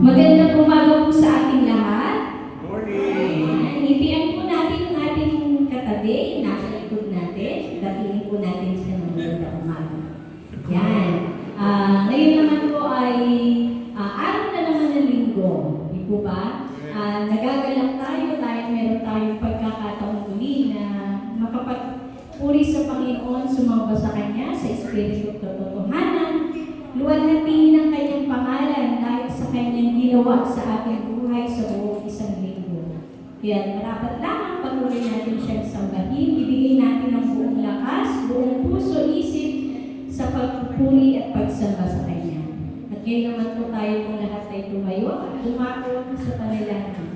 Magandang umaga po sa ating lahat. Morning! Ngitian po natin yung ating katabi, nasa likod natin. Batiin po natin siya ng magandang umaga. Yan. Ngayon naman po ay araw na naman ng linggo. Di po ba? Nagagalak tayo dahil meron tayong pagkakataon muli na makapagpuri sa Panginoon, sumamba sa Kanya, sa Espiritu at Totohanan, luwalhati ng Kanyang pangalan dahil sa Kanyang ginawa sa ating buhay sa buong isang linggo. Kaya marapat lamang patuloy natin siyang sambahin, ibigay natin ang buong lakas, buong puso, isip sa pagpupuri at pagsamba sa Kanya. At ngayon naman po tayo kung lahat ay tumayo at dumako sa panalangin.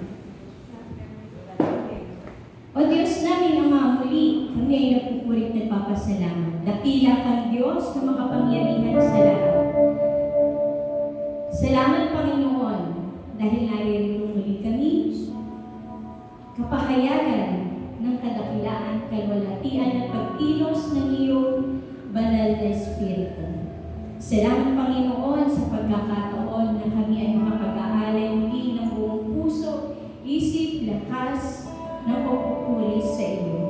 O Diyos namin Ama, muli kami ay nagpupurit at nagpapasalamat. Dakila kang Diyos na makapangyarihan sa lahat. Salamat Panginoon dahil naririto muli kami kapahayagan ng kadakilaan, kalwalhatian at pagkilos ng iyong banal na Espiritu. Salamat Panginoon sa pagkakataon na kami ay makapag-aalay muli ng buong puso, isip, lakas ng pagpupuri sa iyo.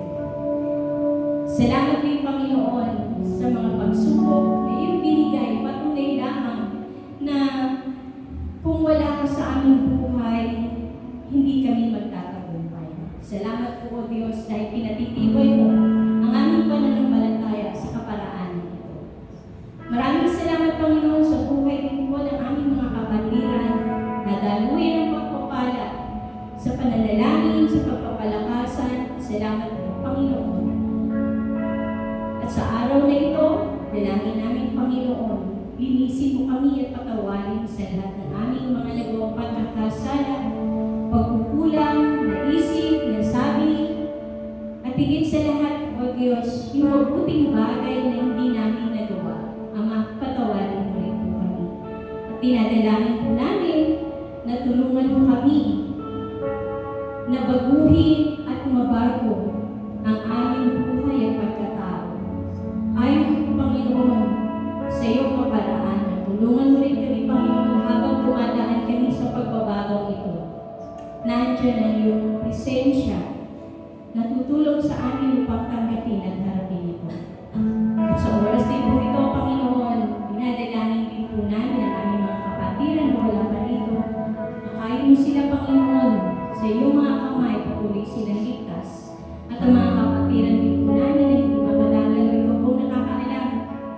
Salamat din Panginoon sa mga pagsubok na iyong binigay, patunay lamang na kung wala ka sa aming buhay, hindi kami magtatagumpay. Salamat po o Diyos dahil pinatitibay mo ang aming pananampalataya sa kaparaanan ito. Maraming salamat Panginoon sa buhay din po ng aming mga kapatiran na daluyan ng pagpapala sa pananalangin, sa pagpapalakasan. Salamat po Panginoon. At sa araw na ito, dalangin namin Panginoon, linisin mo kami at patawarin sa lahat ng aming mga nagawang pagkakasala, pagkukulang, naisip, nasabi, at higit sa lahat, O Diyos, yung mabuting bagay na hindi namin nagawa, Ama, patawarin mo rin po kami. At tinadalangin po namin na tulungan mo kami na baguhin at mabago ang aming buhay at pagkatao. Ayon po, Panginoon, sa iyong kaparaanan. Tulungan mo rin kami, Panginoon, habang dumadaan kami sa pagbabagaw ito. Nandiyan ang iyong presensya na tutulong sa amin upang tanggapin at harapin ito. At sa oras din po ito, Panginoon, dinadalangin din po namin ang aming mga kapatiran na wala pa rito. Makain mo sila, Panginoon, sa iyong mga kamay, patuloy silang ligtas. At ang mga kapatiran din po namin na hindi makadalalo ito kung nakakaalam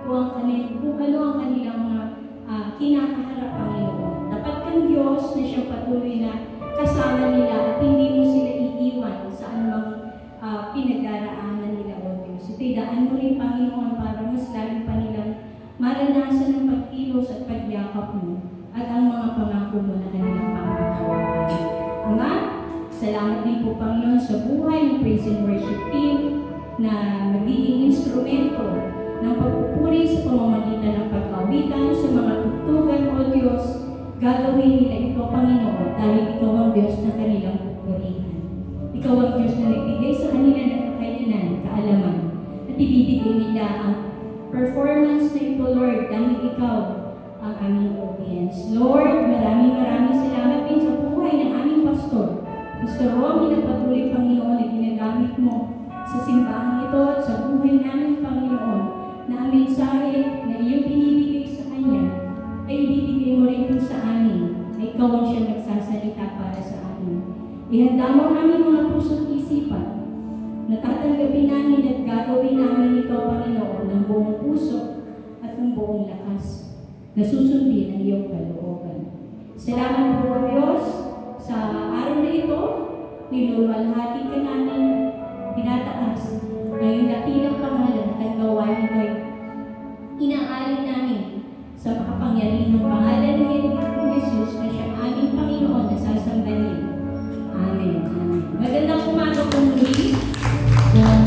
kung ano ang kanilang mga kinakaharap, Panginoon. Dapat kang Diyos na siyang patuloy na kasama nila at hindi mo sila iiwan sa anumang pinagdaraanan nila, O Diyos. Ito'y daan mo rin, Panginoon, para mas lalo pa nilang maranasan ng pagkilos at pagyakap mo at ang mga pangako mo na kanilang pangangalagaan. Ama, salamat din po, Panginoon, sa buhay ng Praise and Worship Team na magiging instrumento ng pagpupuri sa pamamagitan ng pagkawitan sa mga tugtugan, O Diyos. Gagawin nila ito, Panginoon, dahil ikaw ang Diyos na kanilang pupurihan. Ikaw ang Diyos na nagbigay sa kanila ng kakayanan, kaalaman, at ibibigay nila ang performance na ito, Lord, dahil ikaw ang aming audience. Lord, maraming salamat din sa buhay ng aming pastor. Pastor Romy, na patuloy, Panginoon, na ginagamit mo sa simbahan ito at sa buhay namin, Panginoon, na ang mensahe na iyong binibigay sa kanya ay ibibigay mo rin po sa amin na ikaw ang siya nagsasalita para sa amin. Ihanda mo ang aming mga puso't isipan na tatanggapin namin at gagawin namin ito, Panginoon, ng buong puso at ng buong lakas na susundin ang iyong kalooban. Salamat po, Diyos, sa araw na ito, niluluwalhati ka namin, tinataas na yung dakilang pangalan at ang gawain ito'y inaali namin sa makapangyarihang pangalan ni Jesus na siyang aming Panginoon na sasambahin. Amen. Amen. Magandang umaga po muli. Amen.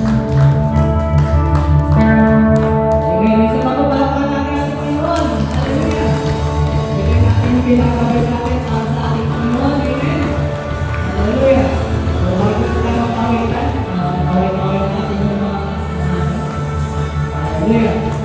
Sa pagpapalakan natin ang Panginoon. Hallelujah. Bigyan natin yung pinakabay natin para sa ating Panginoon. Amen. Hallelujah. So, bago sila magpawitan, kawin-kawin natin yung mga Hallelujah.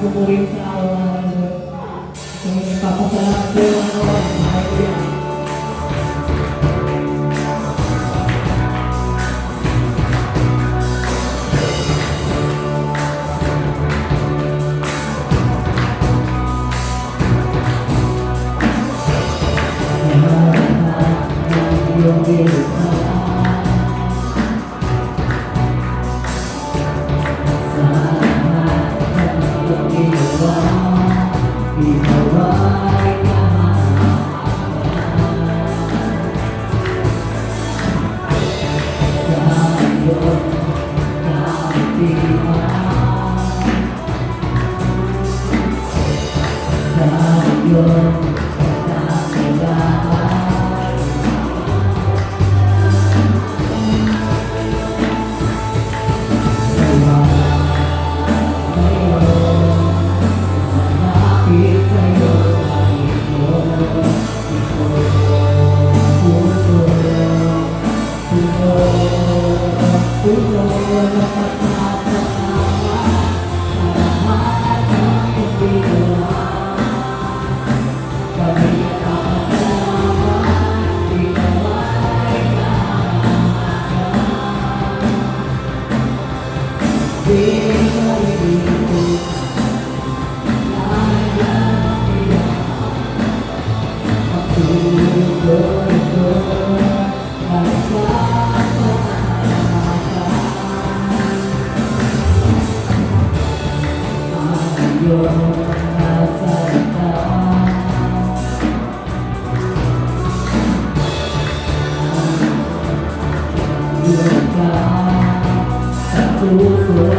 pupurihin sa araw-araw, Lord. Kung nagpapasalamat sa iyo, Lord. Hallelujah.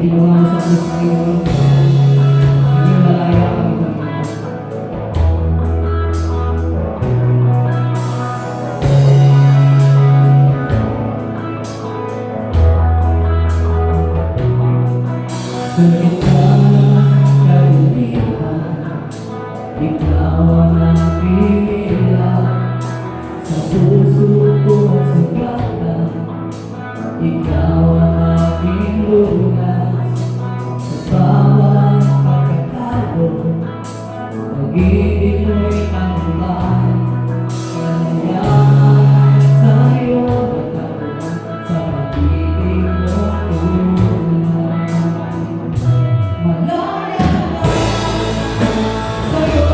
ginawa mo sa krus, Panginoon. Naging malaya kami, Panginoon. Sulit ka kailipan, ikaw ang aking ilaw. Sa puso ko sugatan, ikaw ang aking lunas. Sa bawat pagkatalo, pag-ibig mo'y tambay. Kanayahan sa'yo nagkaroon, sa pag-ibig mo tunay. Malaya na sa'yo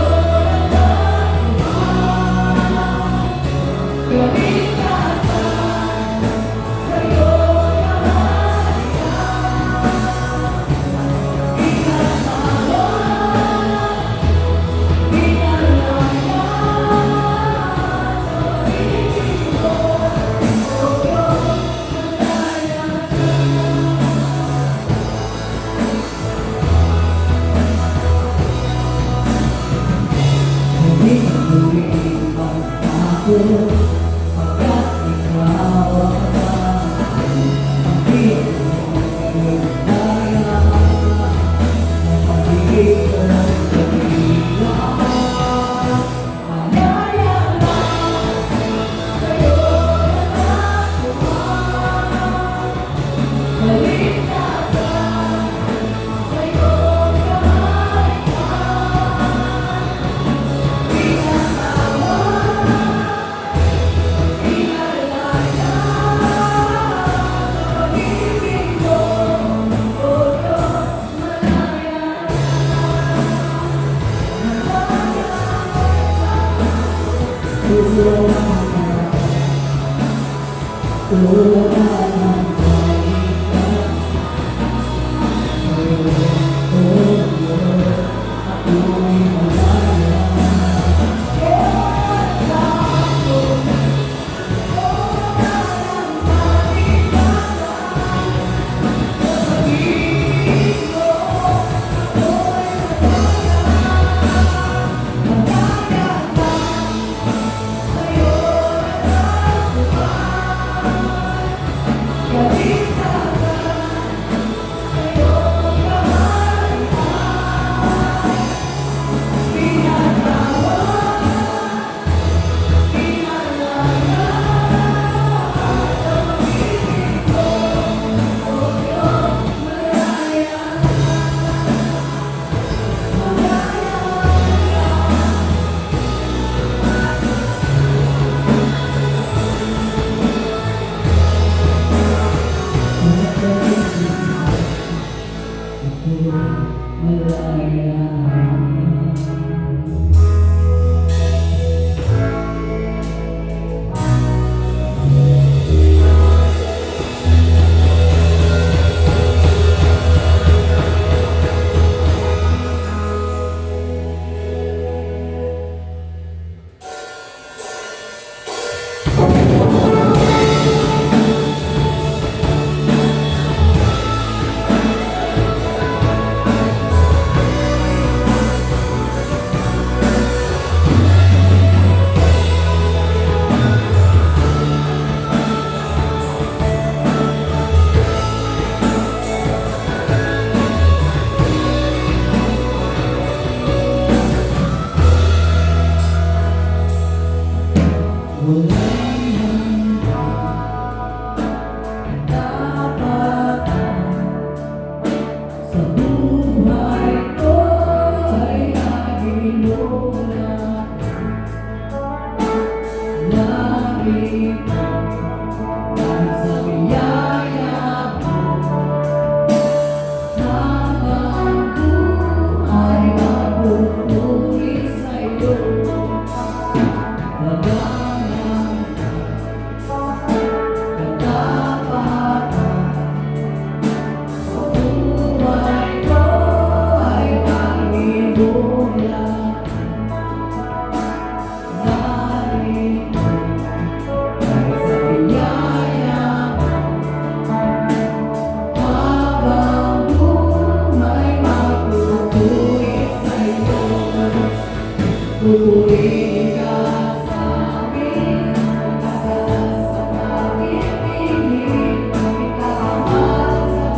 kalikasan, sa'yo hindi lumipan ako, pagkat ikaw ang aking. Hindi mo kaya ang pag-ibig ko dakilang. Malaya lang sa'yo nagkakuhan, kalikasan, sa'yo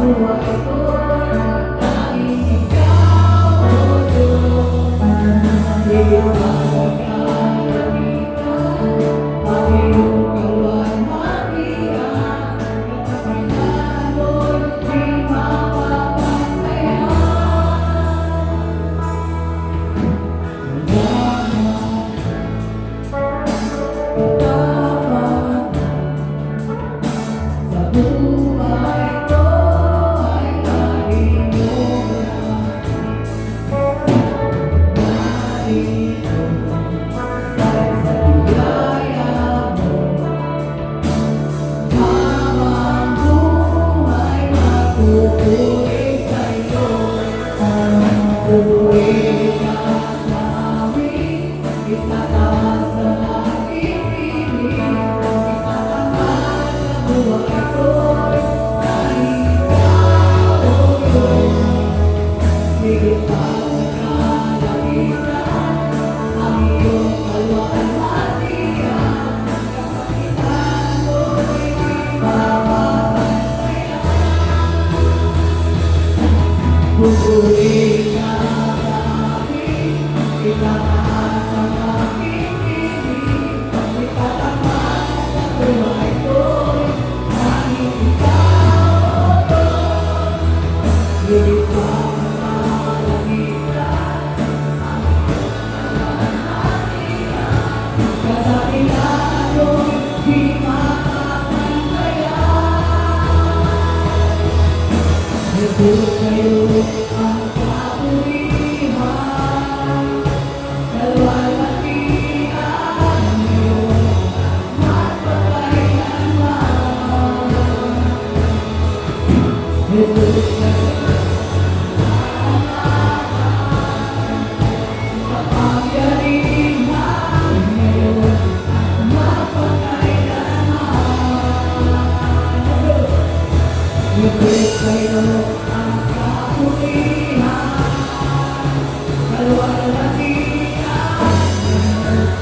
buhay ko, tanging ikaw, O Diyos. Higit pa sa kalamitan, ang iyong kaluwalhatian, katakilan mo'y di mapapantayan. Sa buhay ko ay laging narito, dahil sa biyaya mo, habang buhay matutuloy sa'yo. Buhay ka sa amin, itataas ang aking piling, itatanghal sa buhay ko'y tanging ikaw, O Diyos. Higit pa sa kalamitan, ang iyong kaluwalhatian, katakilan mo'y di mapapantayan. Pupurihin ka sa amin, itataas ang aking piling, itatanghal sa buhay ko'y tanging ikaw, O Diyos. Higit pa sa kalamitan, ang iyong kaluwalhatian, katakilan mo'y di mapapantayan. Jesus, sa'yo ang kapurihan, kaluwalhatian mo, magpakailanman. Jesus, sa'yo ang kapangyarihan ngayon at magpakailanman. Jesus, sa'yo ang kapurihan, kaluwalhatian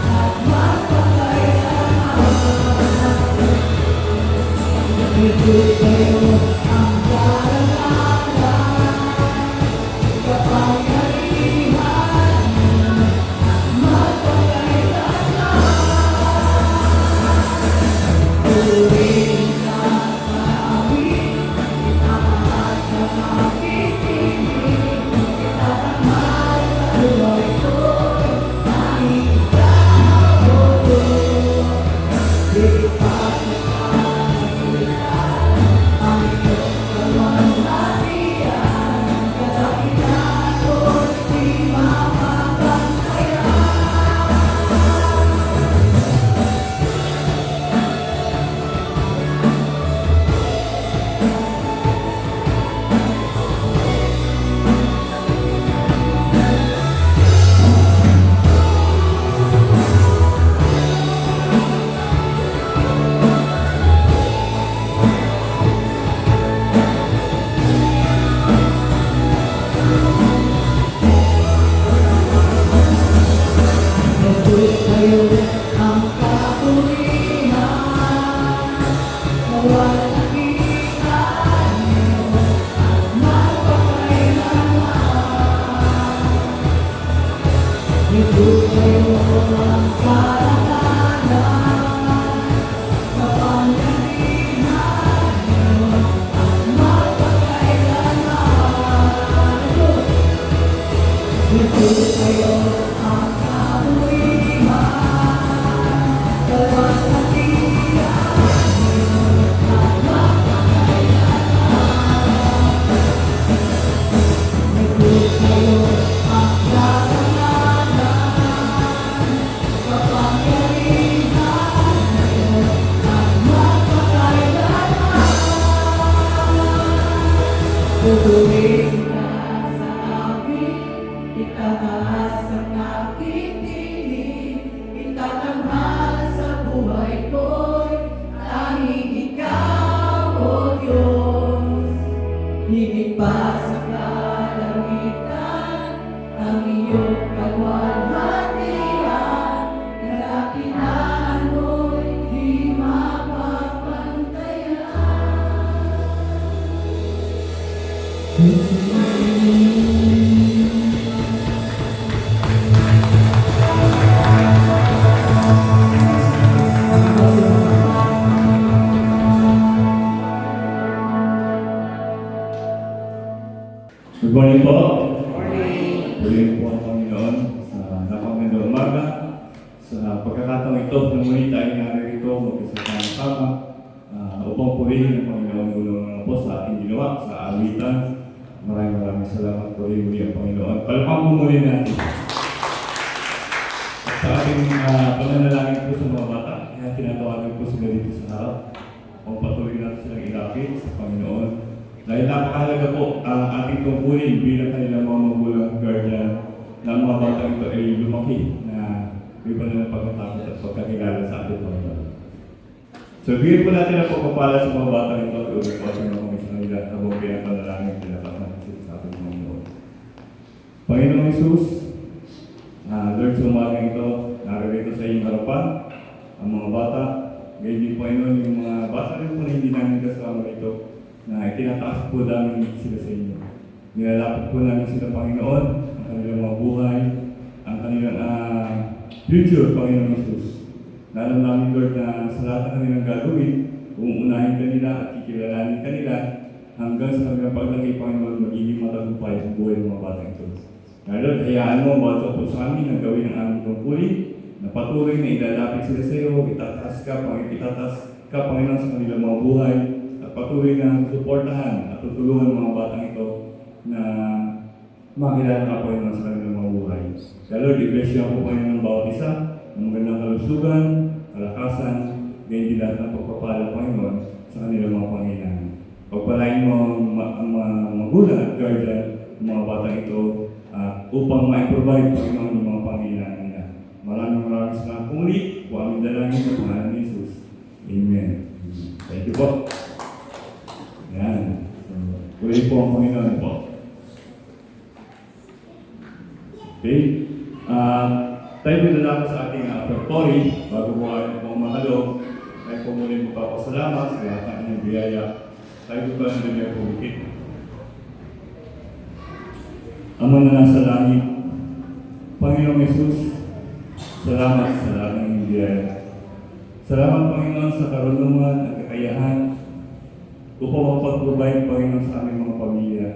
at magpakailanman. Jesus, sa'yo ang karangalan, kapangyarihan at magpakailanman. Purihin ka sa amin, itataas ang aking piling, itatanghal sa buhay ko'y tanging ikaw, O Diyos. Higit pa sa kalamitan, ang iyong kaluwalhatian, katakilan mo'y di mapapantayan. Jesus, sa'yo ang kapurihan, kaluwalhatian mo at magpakailanman. Jesus, sa'yo ang karangalan, kapangyarihan mo at magpakailanman. Jesus, sa'yo ang kapurihan, kaluwalhatian mo at magpakailanman. Jesus, sa'yo ang karangalan, kapangyarihan mo at magpakailanman. Pupurihin ka sa amin, itataas ang aking piling, itatanghal sa buhay ko'y tanging ikaw, O Diyos. Higit pa sa kalamitan, ang iyong kaluwalhatian, katakilan mo'y di mapapantayan. Good morning po. Good morning. Purihin po ang Panginoon sa napakagandang umaga. Sa pagkakataong ito, na muli tayo narito magkasama upang purihin ang Panginoon gulong po sa ating ginawa, sa awitan. Maraming salamat po rin muli ang Panginoon. Palapang po muli natin. At sa ating pananalangin po sa mga bata, kaya tinatawagan po sila dito sa harap. Kung patuloy natin silang ilapit sa Panginoon. Dahil napakahalaga po ang ating tungkulin bilang kanilang mga magulang guardian na ang mga batang ito ay lumaki na may ng pagkatakot at pagkakilala sa ating Panginoon. So, bigyan po natin ang pagpapala sa mga batang ito at ulit po ating mga kami sa kanila habang pinapanalangin pinapas natin sa ating Panginoon. Panginoong Jesus, Lord, sa umaga ito, narito sa iyong harapan ang mga bata. Ngayon din, Panginoon, yung mga bata rin po na hindi namin kasama ito na itinataas po namin sila sa inyo. Nilalapit po namin sila, Panginoon, ang kanilang mga buhay, ang kanilang future, Panginoon Jesus. Alam namin, Lord, na sa lahat ng kanilang gagawin, uunahin kanila at kikilalanin kanila hanggang sa kanilang paglaki, Panginoon, magiging matagumpay ang buhay ng mga batang ito. Lord, hayaan mo, bawat po sa amin ang gawin ng aming tungkulin, na patuloy na ilalapit sila sa iyo, itataas ka, Panginoon, sa kanilang mga buhay, patuloy na suportahan at tutulungan mga batang ito na makilala ka po yun sa kanilang mga buhay. Kaya Lord, i-bless niyo po kayo ng bawat isa, ng magandang kalusugan, kalakasan, ganyan din lahat ng pagpapala Panginoon sa kanilang mga panginahan. Pagpalain mo ang mga magulang at guardian ng mga batang ito upang ma-provide Panginoon ng mga panginahan nila. Maraming salamat po ulit po aming dalangin sa pangalan ni Jesus. Amen. Thank you po. Yan. Puri po ang Panginoon po. Okay. Tayo pinalala sa ating offertory bago po ay mahalo. Tayo po muli magpapasalamat sa lahat ng inyong biyaya. Tayo po ba na niya pumikit? Ama na nasa langit, Panginoong Jesus, salamat sa lahat ng inyong biyaya. Salamat, Panginoon, sa karunungan at kakayahan upang mapag-provide, Panginoon, sa aming mga pamilya.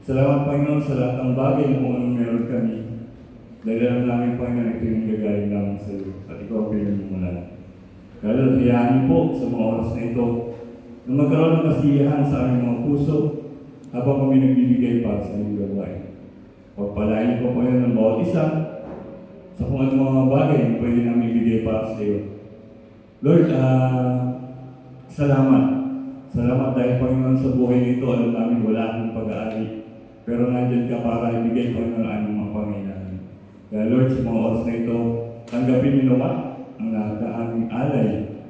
Salamat, Panginoon, sa lahat ng bagay na kung anong meron kami. Dahil alam namin, Panginoon, ito yung gagaling lamang sa iyo at ikaw ang pinagmumulan. Kaya hayaan niyo po sa mga oras na ito na magkaroon ng kasiyahan sa aming mga puso habang kami nagbibigay para sa inyong gawain. Pagpalain niyo po, Panginoon, ng bawat isa sa kung anong mga bagay na pwede namin ibigay para sa iyo. Lord, salamat. Salamat dahil, Panginoon, sa buhay nito, alam namin wala akong pag-aari. Pero nandiyan ka para ibigay, Panginoon, ang aming mga panginahan. Kaya, Lord, sa mga oras na ito, tanggapin niyo naman ang lahat ng aming alay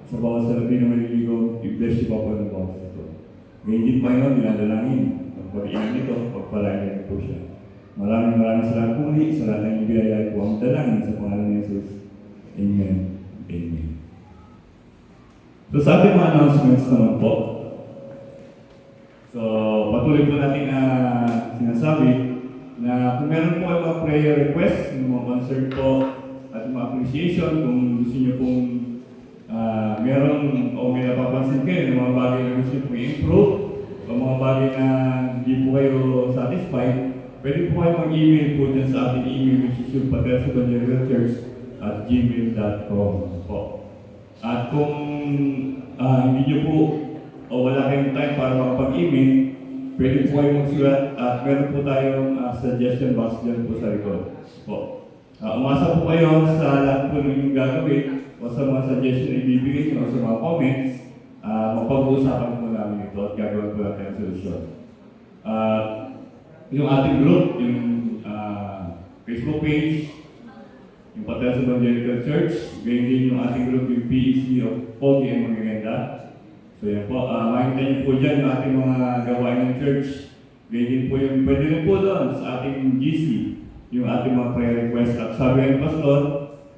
sa bawat salapi na maliligo. I-bless niyo pa po ng bawat ito. Ngayon din, Panginoon, dinadalangin. Pagpariin nito, pagpalain niyo po siya. Maraming salamat po muli sa lahat ng ibiyaya po ang dalangin sa pangalan ni Jesus. Amen. Amen. So sa ating mga announcements naman po, so patuloy po natin na sinasabi na kung meron po ay mga prayer request, yung mga concern po at mga appreciation, kung gusto nyo pong meron o may napapansin kayo ng mga bagay na gusto nyo pong i-improve o mga bagay na hindi po kayo satisfied, pwede po kayo mag-email po dyan sa ating email which is yung patersobanjerichurch@gmail.com po. At kung hindi nyo po o wala kayong time para makapag-email, pwede po kayo magsulat at meron po tayong suggestion box dyan po sa likod. Po. Umasa po kayo sa lahat po ng inyong gagawin o sa mga suggestion na ibibigay nyo o sa mga comments, mapag-uusapan po namin ito at gagawin po natin ang solusyon. Yung ating group, yung Facebook page, yung Paterso Evangelical Church, ganyan din yung ating group, yung PEC of Pogi and Magaganda. So yan po, makikita niyo po dyan yung ating mga gawain ng church. Ganyan din po yung, pwede rin po doon sa ating GC, yung ating mga prayer request. At sabi ng pastor,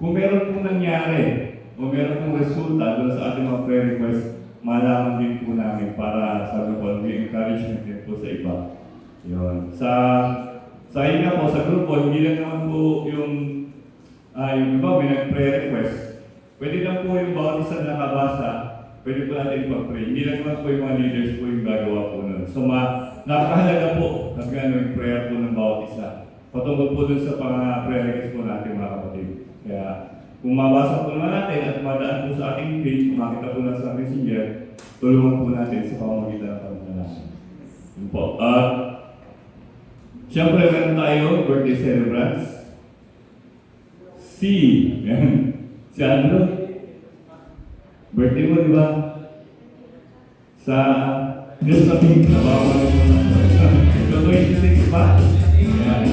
kung meron pong nangyari o meron pong resulta doon sa ating mga prayer request, malaman din po namin para sabi ko, may encouragement din po sa iba. Yun. Sa inyo nga po, sa grupo, hindi lang naman po yung iba may nag-prayer request. Pwede lang po yung bawat isa na nakabasa, pwede po natin pag-pray. Hindi lang naman po yung mga leaders po yung gagawa po nun. So, napakahalaga po yung prayer po ng bawat isa. Patungkol po dun sa prayer request po natin mga kapatid. Kaya, kung mabasa po naman natin at madaan po sa ating page, kung makita po na sa messenger, tulungan po natin sa pamamagitan ng pangalan. Yun po. Siyempre, meron tayo birthday celebrants. Si Andrew. Birthday mo, di ba? Sa pink na ba? Ito 26 pa? Yan.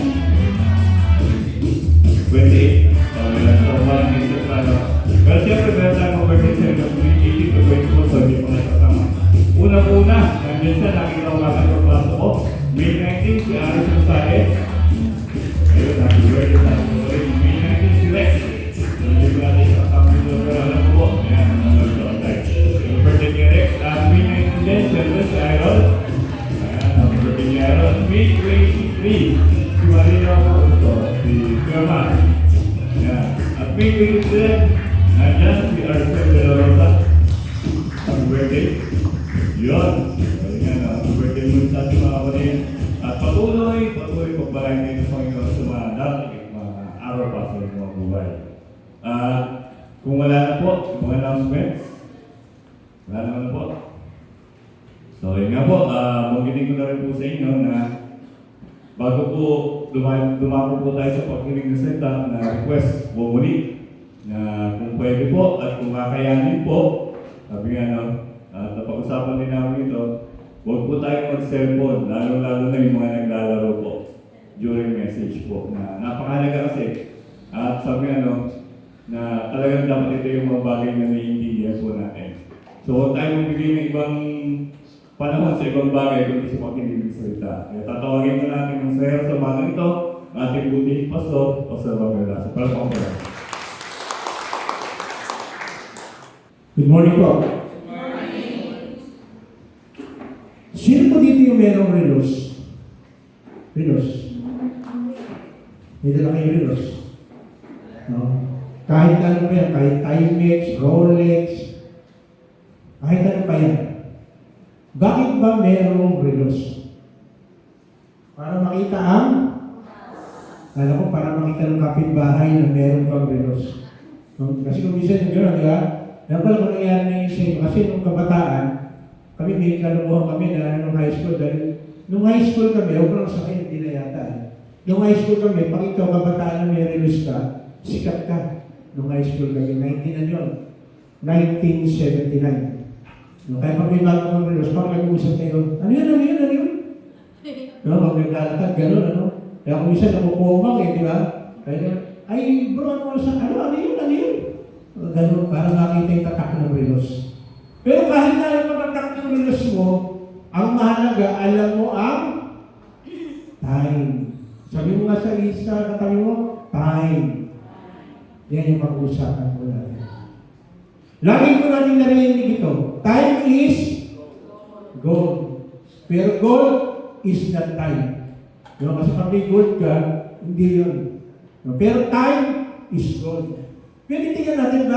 28. So, parang isip pa, no? Pero siyempre, meron tayong birthday celebrants. May 18 to 24, so hindi pa nasasama. Una-una, nandiyan siya, nakita ko kasi yung klase ko. May 19, si Aris Rosales. Ayun, happy birthday sa akin. May 19, si Rex. Hindi ko natin sa kami doon, pero alam ko po. Ayan, nanonood ko. Yung birthday ni Rex. May 19 din, siyempre si Iron. Ayan, happy birthday ni Iron. May 23, si Marina Augusto, si Firma. Ayan, at may 23, nandiyan si Arcel de la Rosa. Happy birthday. Yun. Ayan, happy birthday mo sa ating mga kapatid. At patuloy pagbalayin din ng Panginoon sa mga dating mga araw pa sa mga buhay. Kung wala na po, mga announcements, wala naman po. So, yun nga po, magiting ko na rin po sa inyo na bago po dumako po tayo sa pagkiling ng salita na request po muli na kung pwede po at kung kakayanin po, sabi nga at napag-usapan din namin ito, huwag po tayo mag-cellphone, lalo-lalo na yung mga naglalaro po during message po na napakahalaga kasi at sabi na talagang dapat ito yung mga bagay na naiintindihan po natin. So huwag tayo magbigay ng ibang panahon sa ibang bagay kundi sa pakinig ng salita. Kaya tatawagin na natin ng sayo sa mga ito, ating buting Pastor Romero. So para po. Good morning po. Sino po dito yung merong relos? Relos? May dala kayo relos? No? Kahit ano pa yan, kahit Timex, Rolex, kahit ano pa yan. Bakit ba merong relos? Para makita ang? Alam ko, para makita ng kapitbahay na meron kang relos. No? Kasi kung minsan yung gano'n, di ba? Yan pala kung nangyari na yun sa inyo. Kasi nung kabataan, kami may kalukuhan kami na nung high school. Dahil nung high school kami, huwag lang sa akin, hindi na yata. Nung high school kami, pag ikaw kabataan na may relos ka, sikat ka. Nung high school kami, 1979. No, kaya pag may bago kang relos, pag nag-uusap kayo, ano yun? No, pag naglalakad, gano'n, Kaya kung minsan nakukumang di ba? Kaya, ay bro, ano yun? Gano'n, para makita yung tatak ng relos. Pero kahit na yung tatak ng relos mo, ang mahalaga, alam mo ang time. Sabi mo nga sa isa, katabi mo, time. Yan yung pag-uusapan ko natin. Lagi ko natin narinig ito. Time is gold. Pero gold is not time. Kasi pag may gold ka, hindi yun. Pero time is gold. Pero tingnan natin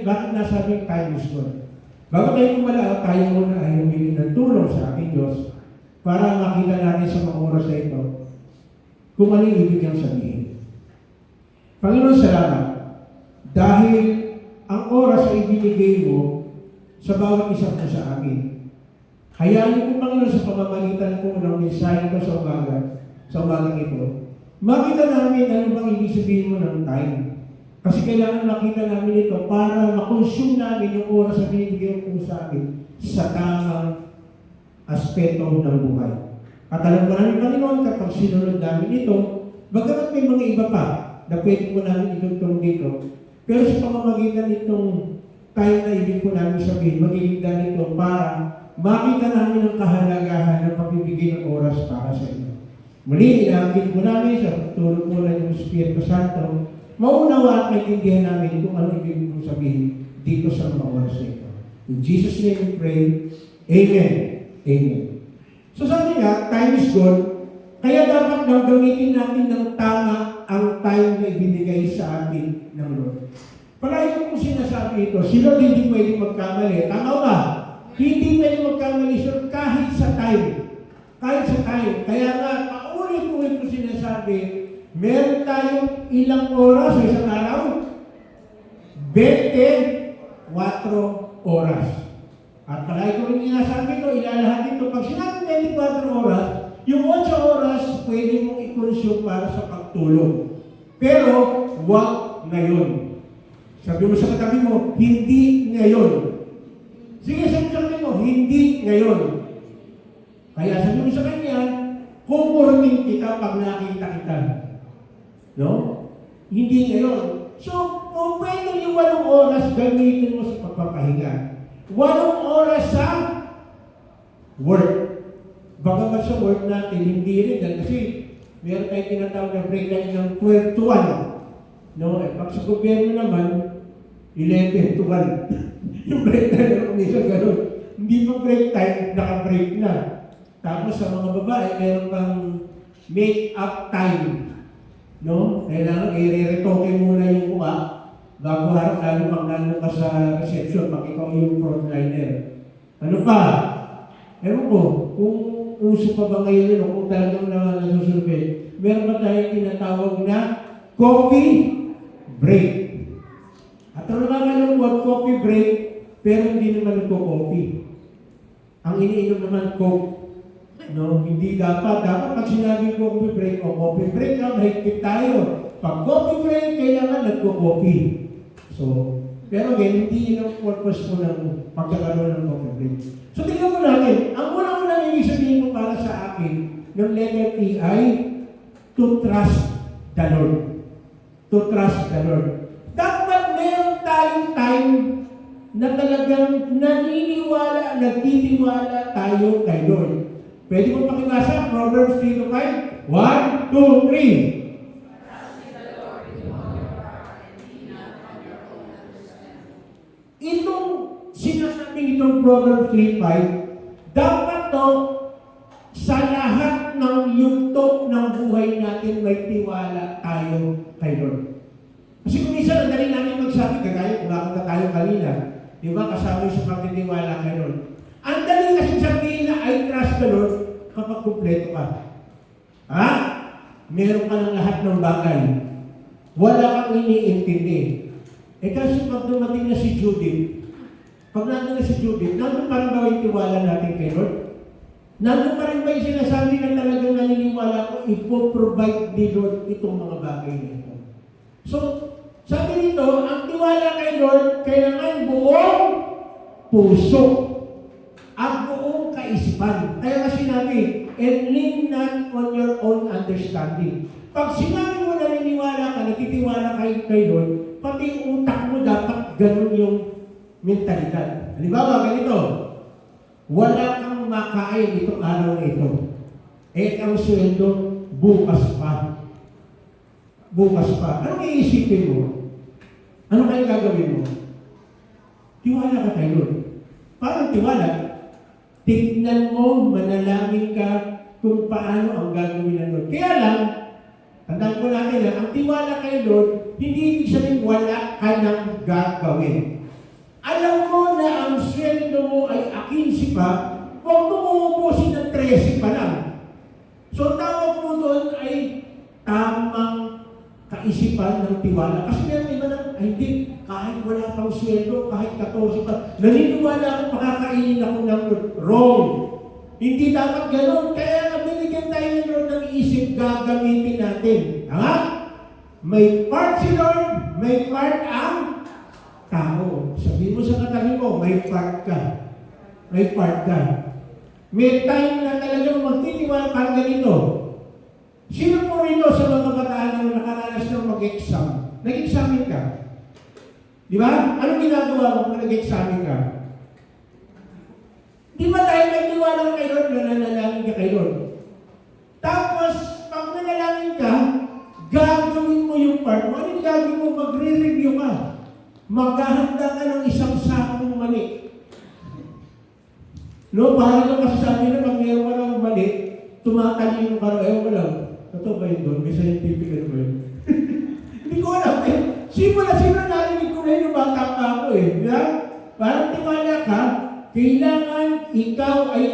bakit nasabing time is gold. Bago tayo kumala, tayo muna ay humingi ng tulong sa ating Diyos para makita natin sa mga oras na ito kung ano yung ibig niyang sabihin. Panginoon, salamat. Dahil ang oras ay ibinigay mo sa bawat isa po sa amin. Hayaan niyo po, Panginoon, sa pamamagitan po ng mensahe ko sa umagang ito, makita namin ano bang ibig sabihin mo ng time. Kasi kailangan makita namin ito para makonsume namin yung oras na binibigay po sa amin sa tamang aspeto ng buhay. At alam ko namin, Panginoon, kapag sinunod namin ito, bagamat may mga iba pa na pwede po namin itutulong dito, pero sa pamamagitan itong time na ibig po namin sabihin, magiligdan ito para makita namin ang kahalagahan ng pagbibigay ng oras para sa inyo. Muli, inaangkin po namin sa tulong po ng Espiritu Santo, maunawa at maintindihan namin kung ano ibig mong sabihin dito sa mga oras na ito. In Jesus' name we pray. Amen. Amen. So sabi nga, time is gone, kaya dapat lang gamitin natin ng tama ang time na ibinigay sa atin ng Lord. Palagi kong sinasabi ito, si Lord hindi pwede magkamali. Tama ba? Hindi pwede magkamali siya kahit sa time. Kahit sa time. Kaya nga, paulit-ulit ko sinasabi, meron tayong ilang oras sa isang araw? 24 oras. At palagi ko rin sinasabi ito, ilalahat ito. Pag sinabi 24 oras, yung 8 oras pwede mong i-consume para sa pagtulog. Pero, wag ngayon. Sabi mo sa katabi mo, hindi ngayon. Sige, sabi sa katabi mo, hindi ngayon. Kaya sabi mo sa kanya, kukurnin kita pag nakita kita. No? Hindi ngayon. So, kung pwede yung 8 oras, gamitin mo sa pagpapahinga. 8 oras sa work. Bagamat sa work natin, hindi rin. Kasi meron tayong tinatawag na break time ng 12 to 1. No? Eh, pag sa gobyerno naman, 11 to 1. Yung break time na kumisa gano'n. Hindi pa break time, naka-break na. Tapos sa mga babae, meron pang make-up time. No? Kailangan i-retoke muna yung mukha bago harap, lalo pang nandun ka sa reception pag ikaw yung frontliner. Ano pa? Ewan ko, kung uso pa ba ngayon yun o kung talagang nasusulbe, meron ba tayong tinatawag na coffee break? At ang nakakalungkot, coffee break, pero hindi naman nagko-coffee. Ang iniinom naman Coke. No, hindi dapat pag sinabing coffee break o coffee break lang, mahigpit tayo. Pag coffee break, kailangan nagko-coffee. So, pero again, hindi yun ang purpose mo ng pagkakaroon ng coffee break. So, tingnan mo natin, ang unang-unang ibig sabihin mo para sa akin ng letter T ay to trust the Lord. To trust the Lord. Dapat meron tayong time na talagang naniniwala, nagtitiwala tayo kay Lord. Pwede mo pakibasa, Proverbs 3-5. 1, 2, 3. Itong sinasabing itong Proverbs 3:5, dapat to sa lahat ng yugto ng buhay natin may tiwala tayo kay Lord. Kasi kung minsan, ang dali namin magsabi, kagaya kumakanta tayo kanina, di ba, kasama yung sa pagtitiwala kay Lord. Ang dali kasi sabihin na I trust the Lord kapag kumpleto ka. Ha? Meron ka ng lahat ng bagay. Wala kang iniintindi. Eh kasi pag dumating na si Judith, pag nandun na si Judith, nandun pa rin ba yung tiwala natin kay Lord? Nandun pa rin ba yung sinasabi na talagang naniniwala ko, ipoprovide ni Lord itong mga bagay na ito? So, sabi nito, ang tiwala kay Lord, kailangan buong puso at buong kaisipan. Kaya nga sinabi, and lean not on your own understanding. Pag sinabi mo naniniwala ka, natitiwala kay Lord, pati yung utak mo dapat ganun yung mentalidad. Halimbawa, ganito, wala kang makain itong araw na ito. Eh, ang sweldo, bukas pa. Bukas pa. Anong iisipin mo? Ano kayo gagawin mo? Tiwala ka kay Lord. Paano tiwala? Tignan mo, manalangin ka kung paano ang gagawin ng Lord. Kaya lang, tandaan ko natin na ang tiwala kay Lord, hindi ibig sabihin wala ka nang gagawin. Alam mo na ang sweldo mo ay 15 pa, huwag mo uubusin ng 13 pa lang. So, tawag mo doon ay tamang kaisipan ng tiwala. Kasi meron iba na, ay hindi, kahit wala pang sweldo, kahit 14 pa, naniniwala ako, makakainin ako ng wrong. Hindi dapat gano'n. Kaya binigyan tayo ng Lord ng isip, gagamitin natin. Ha? May part si Lord, may part ang tao. Sabihin mo sa katabi mo, may part ka. May part ka. May time na talagang magtitiwala parang ganito. Sino po rin sa mga kabataan na nakaranas ng mag-exam? Nag-examine ka. Di ba? Anong ginagawa mo kung nag-examine ka? Di ba tayo nagtiwala kay Lord, nananalangin ka kay Lord? Tapos, pag nanalangin ka, gagawin mo yung part mo. Ano yung gagawin mo? Magre-review ka. Maghahanda ka ng isang sakong mani. No, parang lang kasi sabi na pag meron ka ng mali, tumatalino ka rin, ewan ko lang. Totoo ba yun doon? May scientific ano ba yun? Hindi ko alam eh. Simula narinig ko na yun, bata pa ako eh. Di ba? Parang tiwala ka, kailangan ikaw ay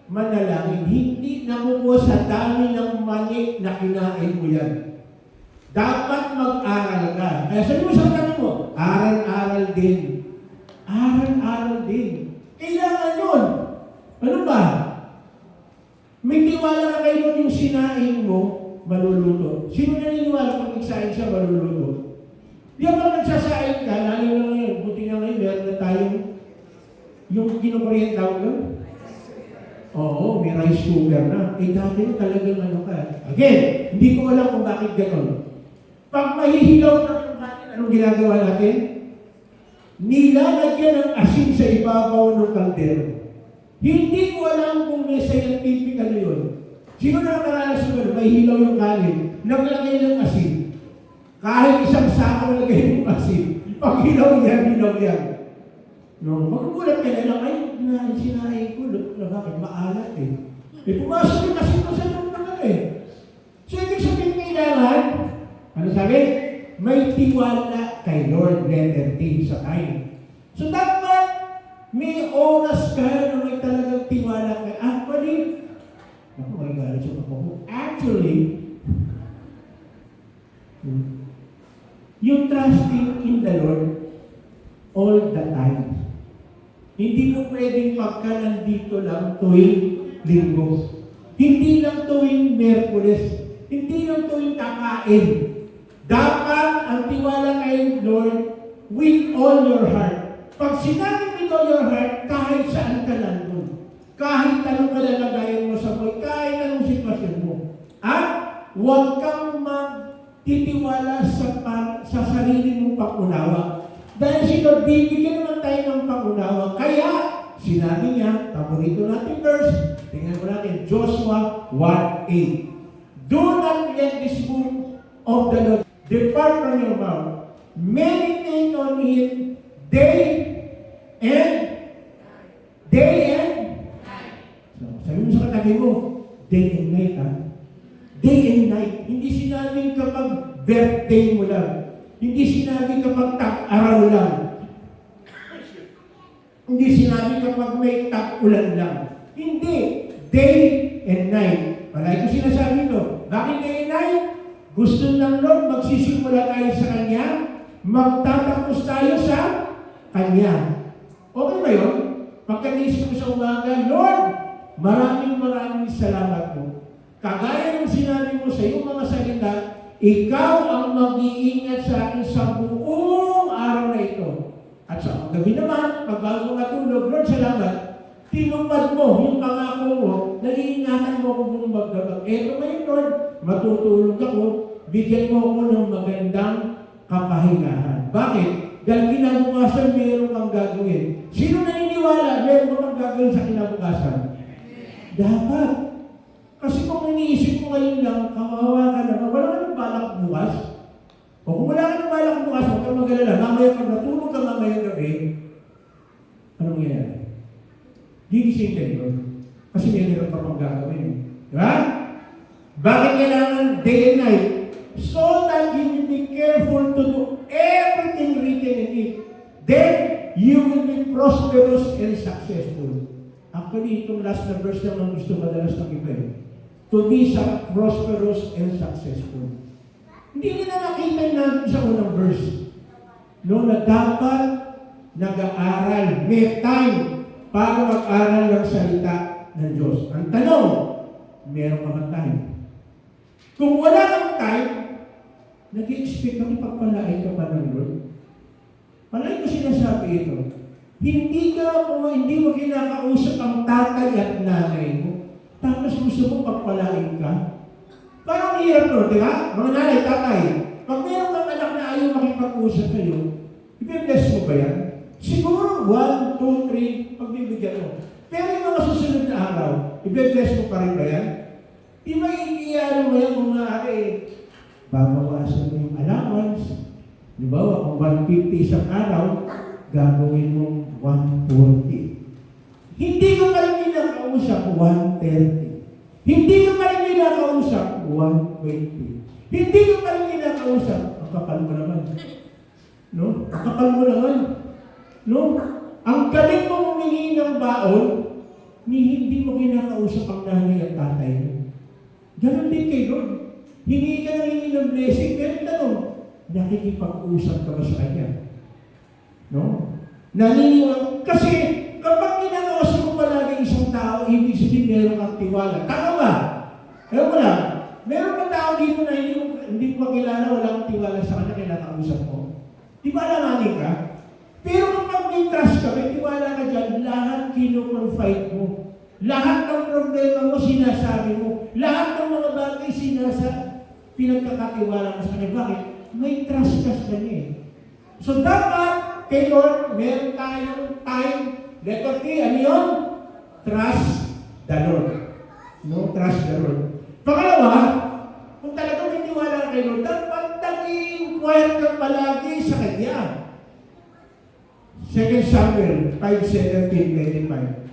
manalangin. Hindi nakukuha sa dami ng mani na kinain mo yan. Dapat mag-aral ka. Kaya sabi mo sa kanya mo, aral-aral din. Aral-aral din. Kailangan yun. Ano ba? May tiwala na kayo yung sinaing mo, maluluto. Sino naniniwala pag nagsaing siya, maluluto? Di ba pag nagsasaing ka, lalo na ngayon, buti nga ngayon, meron na tayong yung kinukuryente tawag doon? Oo, may rice cooker na. Eh dati talagang ano ka. Again, hindi ko alam kung bakit gano'n. Pag mahihilaw na yung kanin, anong ginagawa natin? Nilalagyan ng asin sa ibabaw ng kaldero. Hindi ko alam kung may scientific ano yun. Sino na nakaranas yun? Mahihilaw yung kanin, naglagay ng asin. Kahit isang sako lagay ng asin. Pag hilaw yan. No, magkukulat ka na lang, ay, sinahin ko, na bakit maalat eh. Eh, pumasok yung asin ko sa loob naman eh. So, ibig sabihin kailangan, ano sabi? May tiwala kay Lord, letter T, sa time. So, dapat may oras ka na may talagang tiwala kay. Actually, ako may galit sa ako. Actually, yung trusting in the Lord all the time. Hindi mo pwedeng pagka nandito lang tuwing linggo. Hindi lang tuwing Merkules. Hindi lang tuwing kakain. Dapat ang tiwala kay Lord with all your heart. Pag sinabi with all your heart, kahit saan ka nandun. Kahit anong kalalagayan mo sa buhay, kahit anong sitwasyon mo. At huwag kang magtitiwala sa sarili mong pangunawa. Dahil si Lord, bibigyan naman tayo ng pangunawa. Kaya, sinabi niya, paborito natin verse, tingnan mo natin, Joshua 1:8. Do not let this book of the Lord depart from your mouth. Meditate on it day and so, sabi mo sa katabi mo, day and night ha. Day and night. Hindi sinabing kapag birthday mo lang. Hindi sinabing kapag tag-araw lang. Hindi sinabing kapag may tag-ulan lang. Hindi. Day and night. Palagi ko sinasabi ito. Bakit day and night? Gusto ng Lord, magsisimula tayo sa Kanya, magtatapos tayo sa Kanya. Okay ba yun? Pagkanisip ko sa umaga, Lord, maraming salamat po. Kagaya ng sinabi mo sa iyong mga salita, ikaw ang mag-iingat sa akin sa buong araw na ito. At sa gabi naman, pagbago matulog, Lord, salamat. Tinupad mo yung pangako mo, naliingatan mo kung buong magdabag. Eto ngayon, Lord, matutulog ako, bigyan mo ako ng magandang kapahingahan. Bakit? Dahil kinabukasan, meron kang gagawin. Sino naniniwala, meron kang gagawin sa kinabukasan? Dapat. Kasi kung iniisip mo ngayon lang, kawawa ka naman, wala ka ng balak bukas. O kung wala ka ng balak bukas, huwag kang mag-alala. Mamaya pag natulog ka mamaya gabi, anong nangyayari? Gigising ka yun. Kasi meron pa pang gagawin. Diba? Bakit kailangan day and night? So that you will be careful to do everything written in it. Then, you will be prosperous and successful. Actually, itong last na verse naman gusto madalas ng iba eh. To be prosperous and successful. Hindi nila nakita natin sa unang verse. No, na dapat nag-aaral. May time para mag-aral ng salita ng Diyos. Ang tanong, meron ka bang time? Kung wala kang time, nag-i-expect kami pagpalain ka pa ng Lord. Palagi ko sinasabi ito. Hindi mo kinakausap ang tatay at nanay mo. Tapos gusto mo pagpalain ka. Parang hirap no, di ba? Mga nanay, tatay. Pag meron kang anak na ayaw makipag-usap kayo, i-bless mo ba yan? Siguro 1, 2, 3, pagbibigyan mo. Pero yung mga susunod na araw, i-bless mo pa rin ba yan? Di ba iiyalo mo yan kung maaari, babawasan mo yung allowance. Di ba, kung 150 isang araw, gagawin mong 140. Hindi ko pa rin kinakausap 1:30. Hindi ko pa rin kinakausap 1:20. Hindi ko pa rin kinakausap, ang kapal mo naman. No? Ang kapal mo naman. No? Ang galing mo humingi ng baon, hindi mo kinakausap ang nanay at tatay mo. Ganon din kay Lord. Hingi ka na hingi ng blessing, pero tanong, nakikipag-usap ka ba sa Kanya? No? Naniniwala. Kasi, kapag kinakausap mo palagi isang tao, ibig sabihin meron kang tiwala. Tama ba? Ewan ko lang, meron pa tao dito na hindi mo makilala, walang tiwala sa Kanya, kinakausap mo. Di ba alanganin ka? Pero kapag may trust ka, may tiwala ka dyan, lahat kino-confide mo. Lahat ng problema mo, sinasabi mo. Lahat ng mga bagay, pinagkakatiwala mo sa Kanya. Bakit? May trust ka sa Kanya eh. So dapat, kay Lord, meron tayong time. Letter 3, ano yun? Trust the Lord. No? Trust the Lord. Pangalawa, kung talagang may tiwala kay Lord, dapat nag-i-inquire ka palagi sa Kanya. 2 Samuel 5:17-25.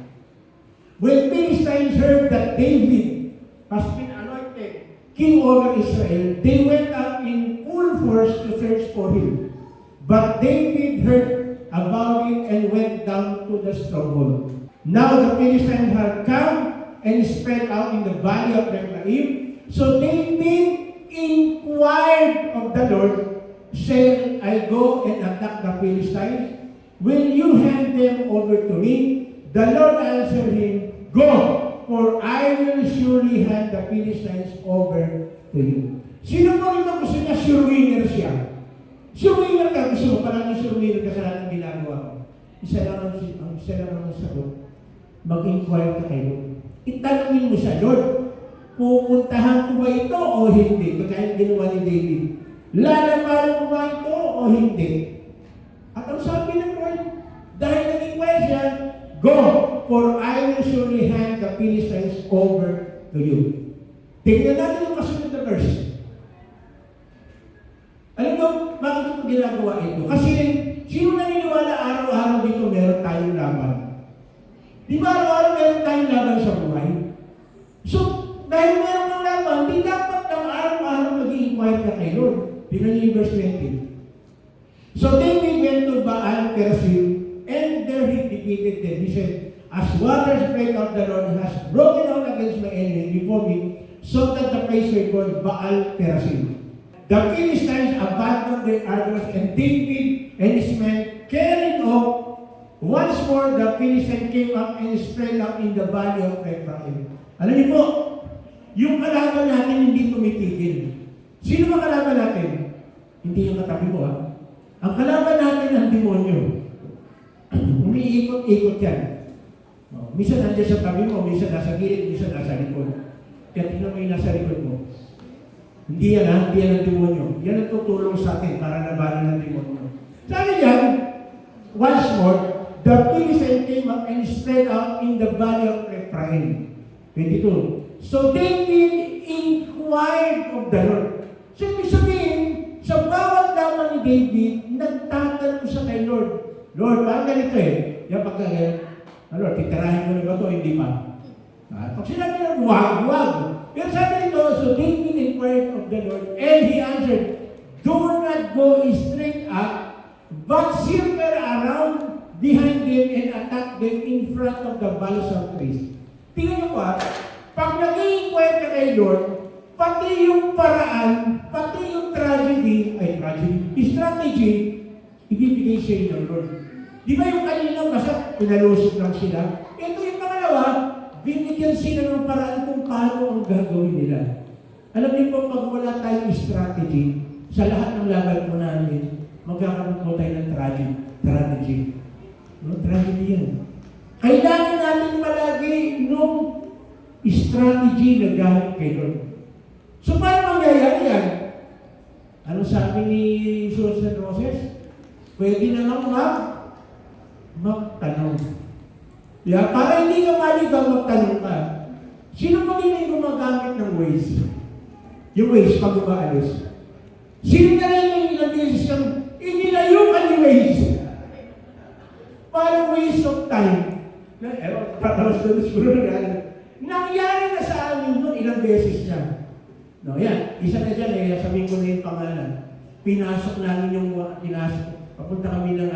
When Philistines heard that David has been anointed king over Israel, they went out in full force to search for him. But David heard about it and went down to the stronghold. Now the Philistines had come and spread out in the valley of Rephaim. So David inquired of the Lord, saying, I go and attack the Philistines. Will you hand them over to me? The Lord answered him, Go, for I will surely hand the Philistines over to you. Sino po ito gusto niya? Sure winner siya. Sure winner ka. Gusto mo, parang sure winner ka sa lahat ng ginagawa mo. Isa lang ang sagot. Mag-inquire ka kayo. Itanungin mo siya, Lord, pupuntahan ko ba ito o hindi? Kagaya ginawa ni David. Lalabanan ko ba ito o hindi? At ang sabi ng Lord, dahil nag-inquire siya, Go, for I will surely hand the Philistines over to you. Tingnan natin yung kasunod na verse. Alam mo, bakit ito ginagawa ito? Kasi sino naniniwala araw-araw dito meron tayong laban? Di ba araw-araw meron tayong laban sa buhay? So, dahil meron ng laban, di dapat ng araw-araw mag-i-inquire na kay Lord. Tingnan niyo yung verse 20. So David went to Baal Perazim, and there he defeated them. He said, As waters break out, the Lord has broken out against my enemy before me, so that the place were called Baal Perazim. The Philistines abandoned their idols, and David and his men carried off. Once more, the Philistines came up and spread out in the valley of Rephaim. Alam niyo po, yung kalaban natin hindi tumitigil. Sino ba kalaban natin? Hindi yung katabi mo, ha? Ang kalaban natin ang demonyo. Umiikot-ikot yan. Minsan nandiyan sa tabi mo, minsan nasa gilid, minsan nasa likod. Kaya tingnan mo yung nasa likod mo. Hindi yan ha, hindi yan ang demonyo. Yan ang tutulong sa atin para labanan ng demonyo. Sabi niya, once more, the Philistines came up and spread out in the valley of Rephaim. 22. So David inquired of the Lord. So ibig sabihin, sa bawat laman ni David, nagtatanong siya kay Lord. Lord, parang ganito eh. Yan pagka, Lord, titirahin mo na ba ito? Hindi pa. Pag sinabi na, wag. Pero sabi nito, so David inquired of the Lord, and he answered, Do not go straight up, but circle around behind them and attack them in front of the balsam trees. Tingnan mo ba, pag nag-i-inquire ka kay Lord, pati yung paraan, pati yung strategy, ibibigay sa inyo ng Lord. Di ba yung kanina, basta pinalusok lang sila? Ito yung pangalawa, binigyan sila ng paraan kung paano ang gagawin nila. Alam niyo po, pag wala tayong strategy, sa lahat ng laban po namin, magkakaroon po tayo ng tragedy. No, tragedy yan. Kailangan natin palagi nung strategy na gamit kay Lord. So, paano mangyayari yan? Ano sabi ni Susan Roses? Pwede namang magtanong. Yeah, para hindi ka maligaw, magtanong ka. Sino pa rin yung gumagamit ng Waze? Yung Waze, pag umaalis. Sino na rin yung ilang beses kang inilayo ka ni Waze? Para waste of time. Tapos doon siguro nangyari na sa amin doon ilang beses na. No, yan. Isa na dyan sabihin ko na yung pangalan. Pinasok namin yung, papunta kami ng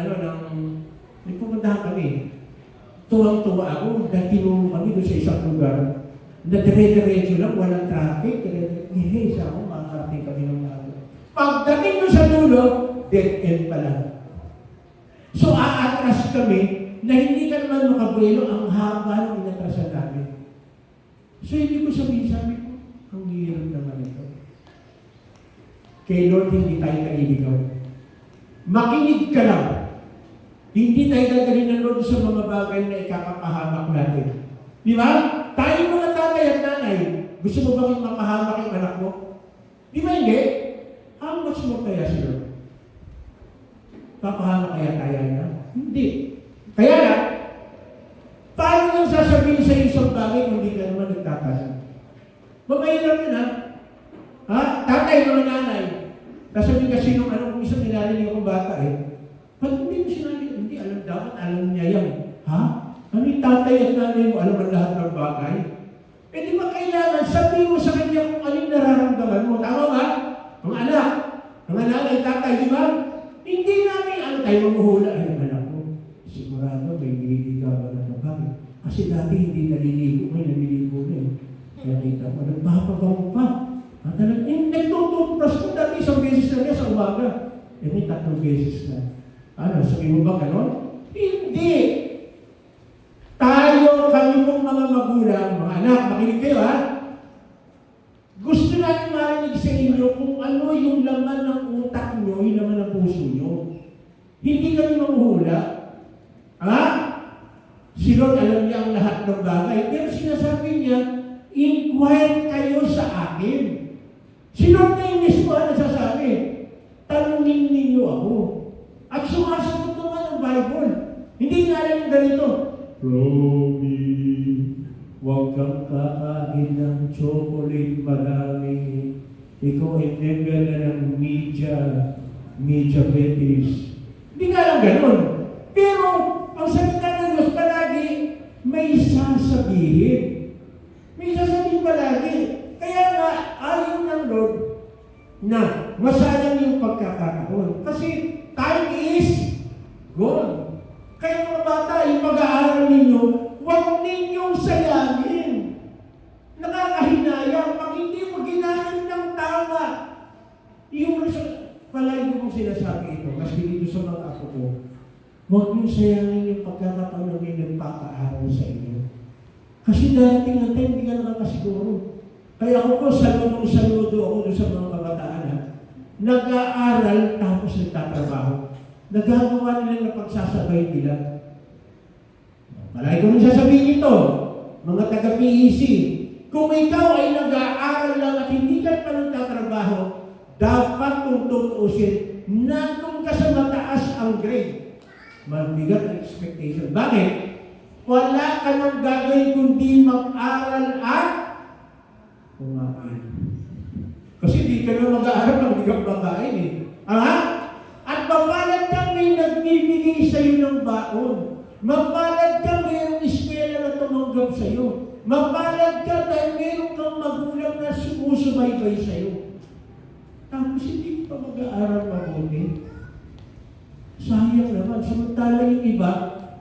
nagpupuntahan kami. Tuwang-tuwa ako, dahil tinulong kami doon sa isang lugar. Na dire-diretso lang, walang traffic. Isa ako, makakarating kami ng lahat. Pagdating doon sa dulo, dead end pa lang. So, aatras kami na hindi ka naman makabuelo ang haba ng inatrasan namin. So, hindi ko sabi ko, ang hirap naman ito. Kay Lord, hindi tayo naliligaw. Makinig ka lang. Hindi tayo dadalhin ng Lord sa mga bagay na ikakapahamak natin. Di ba? Tayo mga tatay at nanay, gusto mo bang mapahamak yung anak mo? Di ba hindi? How much mo kaya si Lord? Papahamak kaya kaya niya? Hindi. Kaya na, paano nang sasabihin sa isang bagay kung hindi ka naman nagtatanong? Mamahirap yun, ha? Ha? Tatay, mga nanay. Sasabihin kasi nung kung isang nilarinig akong bata ba't hindi mo sinabi? Hindi, dapat alam niya yan. Ha? Ano yung tatay at nanay mo, alam ang lahat ng bagay? Di ba kailangan sabihin mo sa kanya kung anong nararamdaman mo? Tama ba? Mga anak, mga nanay, tatay, di ba? Hindi namin, tayo mamuhula. Ay, anak ko, sigurado may nililigaw ba na ito kami? Kasi dati hindi naliligo, may naliligo na Kaya kita mo, nagpapabango pa. Nagtutupras ko dati isang beses na niya sa umaga. May 3 beses na. Sabi mo ba ganon? Hindi! Tayo, kami pong mga magulang, mga anak, makinig kayo Gusto natin marinig sa inyo kung ano yung laman ng utak nyo, yung laman ng puso nyo. Hindi kami mamuhula. Si Lord alam niya ang lahat ng bagay. Pero sinasabi niya, inquire kayo sa akin. Si Lord na yung mismo nagsasabi, tanungin ninyo ako. At sumasagot naman ang Bible. Hindi nga lang yung ganito. Romy, huwag kang kakain ng chocolate marami. Ikaw ay member na ng media fetish. Hindi nga lang ganun. Pero, ang salita ng Diyos palagi, may sasabihin. May sasabihin palagi. Kaya nga, ayaw ng Lord na masayang yung pagkakataon. Kasi time is gone. Kaya mga bata, yung pag-aaral ninyo, huwag ninyong sayangin. Nakakahinayang pag hindi mo ginamit ng tama. Yung palagi ko mong sinasabi ito, mas dito sa mga ako ko, huwag niyong sayangin yung pagkakataon na may nagpapaaral sa inyo. Kasi darating na tayo, hindi ka nakakasiguro. Kaya ako po, saludo ako doon sa mga kabataan nag-aaral tapos nagtatrabaho. Nagagawa nila na pagsasabay nila. Palagi ko rin sasabihin ito, mga taga-PEC, kung ikaw ay nag-aaral lang at hindi ka pa nagtatrabaho, dapat kung tutuusin, nandun ka sa mataas ang grade. Mabigat ang expectation. Bakit? Wala ka nang gagawin kundi mag-aral at kumain. Kasi di ka na mag-aaral ng hindi ka kumakain At mapalad kang may nagbibigay sa iyo ng baon. Mapalad kang mayroong eskwela na tumanggap sa iyo. Mapalad ka dahil mayroong kang magulang na sumusubaybay sa iyo. Tapos hindi pa mag-aaral mabuti. Sayang naman. Samantala yung iba,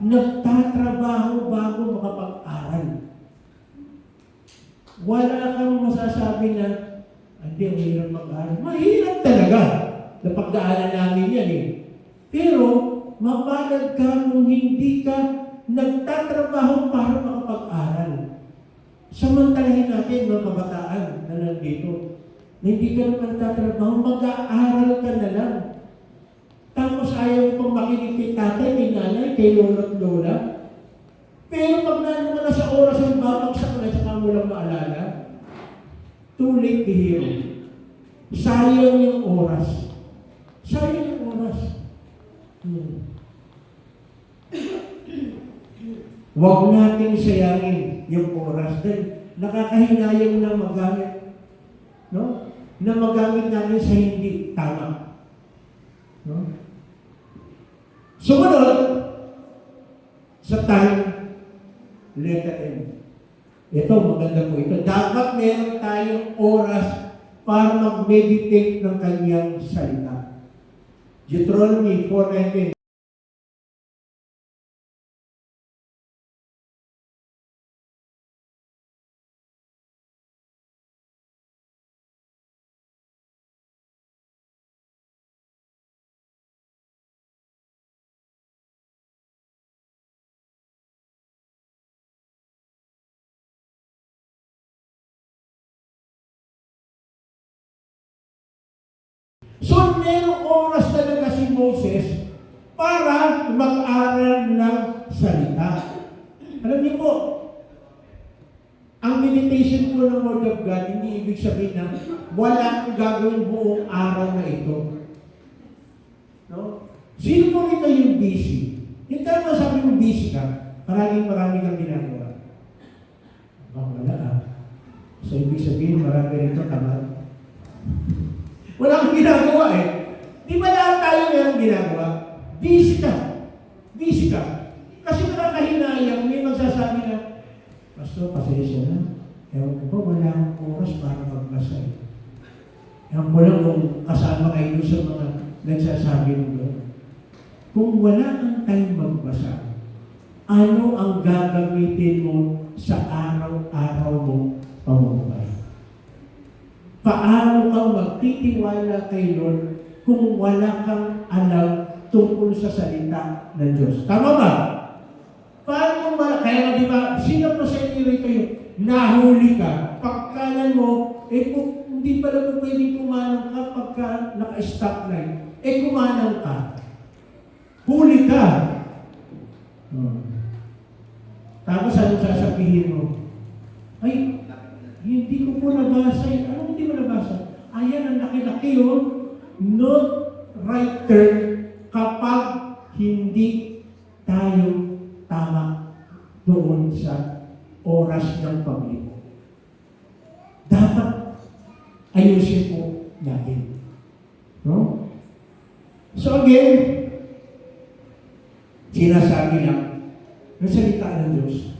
nagtatrabaho bago makapag-aral. Wala kang masasabi na, hindi, ang hirap mag-aaral. Mahirap talaga. Napagdaanan namin yan Pero, mapalad ka kung hindi ka nagtatrabaho para makapag-aral. Samantalahin natin mga kabataan na nandito. Na hindi ka naman nagtatrabaho, mag-aaral ka na lang. Tapos ayaw pang makinig kay tatay, kay nanay, kay lolo at lola. Pero pag naman na sa oras ang babagsak na saka mo lang maalala, too late to hear. Sayang yung oras. Sayang yung oras. Huwag natin sayangin yung oras dahil nakakahinayang na magamit. No? Na magamit natin sa hindi tama. No? Sumunod sa time letter M. Ito, maganda po ito. Dapat meron tayong oras para mag-meditate ng kanyang salita. Deuteronomy 4:19. So, merong oras talaga si Moses para mag-aral ng salita. Alam niyo po, ang meditation po ng Word of God, hindi ibig sabihin na wala kang gagawin buong araw na ito. No? Sino po rito yung busy? Yung tayo masabi mong busy ka, marami kang ginagawa. Wala ah. So, ibig sabihin, marami rito tamad. Wala kang ginagawa eh. Di ba lahat tayo mayroong ginagawa? Busy ka. Busy ka. Kasi nakakahinayang, may magsasabi na, Pastor, pasensya na. Ewan ko ba, wala akong oras para magbasa eh. Ewan ko lang kung kasama kayo sa mga nagsasabi mo doon. Kung wala kang time magbasa, ano ang gagamitin mo sa araw-araw mo pamumuhay? Paano kang magtitiwala kay Lord kung wala kang alam tungkol sa salita ng Diyos? Tama ba? Paano mo kaya di ba, sino po sa inyo rito yung nahuli ka, pagkalan mo, kung hindi pala mo pwedeng kumanang ka pagka naka-stop line, kumanang ka. Huli ka. Tapos ano sasabihin mo? Ay, hindi ko po nabasa. Ano hindi mo nabasa? Ayan, ang laki-laki yun. Not right turn kapag hindi tayo tama doon sa oras ng pagliko. Dapat ayusin po natin. No? So again, sinasabi lang ng salita ng Diyos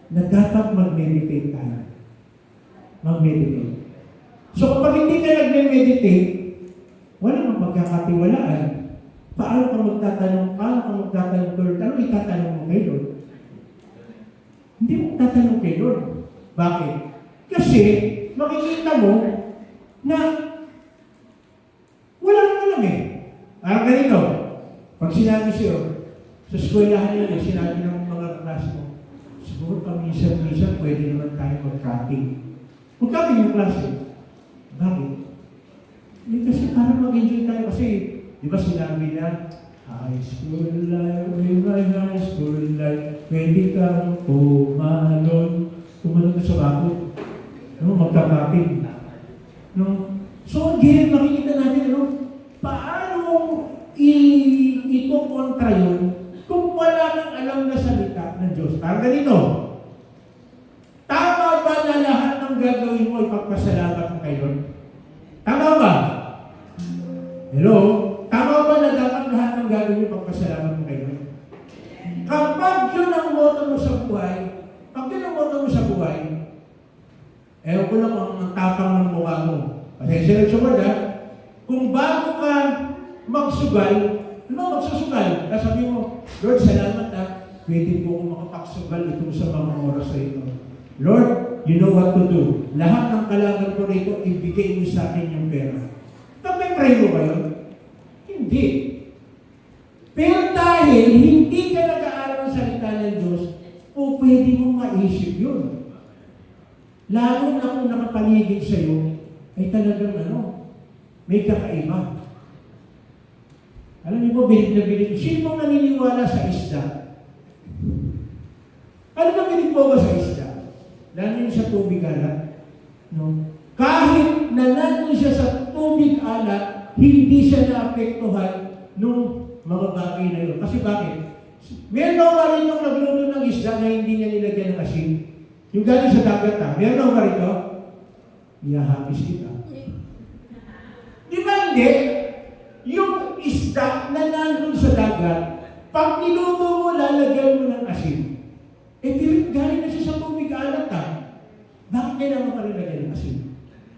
na dapat mag-meditate tayo. Mag-meditate. So kapag hindi ka nag-meditate, walang magkakatiwalaan. Paano ka magtatanong? Lord? Ano itatanong mo kay Lord? Hindi mo tatanong kay Lord. Bakit? Kasi makikita mo na wala nang alam eh. Parang ganito, pag sinabi siya, sa eskwelahan nila, sinabi ng mga klase mo, siguro paminsan-minsan pwede naman tayo mag-cutting. Mag-cutting yung klase. Bakit? Kasi parang mag-enjoy tayo kasi, di ba sinabi na, high school life, with my high school life, pwede kang tumalon ka sa bakit. No, magkakating. No? So again, makikita natin, paano ito kontra yun kung wala nang alam na salita ng Diyos. Parang ganito, tama ba na lahat ng gagawin mo ipagpasalamat mo kay Lord? Tama ba? Hello? Tama ba na dapat lahat ng gagawin mo ipagpasalamat mo kay Lord? Kapag yun ang moto mo sa buhay, ewan ko lang ang tapang ng mukha mo. Pasensya lang sa word ha. Kung bago ka magsugal, magsusugal, sabi mo, Lord, salamat ha. Pwede po akong makapagsugal itong sa mga oras sa ito. Lord, you know what to do. Lahat ng kalaban ko rito, ibigay mo sa akin yung pera. Pag-pray mo ba yun? Hindi. Pero dahil hindi ka nag-aaral ng salita ng Diyos, o pwede mong maisip yun. Lalo na kung nakapaligid sa'yo, ay talagang may kakaiba. Alam niyo po, bilib na bilib. Sino pong naniniwala sa isda? Ano ba bilib po ba sa isda? Lalo yun sa tubig alat. No? Kahit na nandun siya sa tubig alat, hindi siya naapektuhan nung mga bagay na yun. Kasi bakit? Meron ba rin yung nagluto ng isda na hindi niya nilagyan ng asin? Yung galing sa dagat ha? Meron ba rito? Iyahapis kita. Di ba hindi? Yung isda na nandun sa dagat, pag niluto mo, lalagyan mo ng asin. galing na siya sa tubig, alat Bakit kailangan pa rin lagyan ng asin?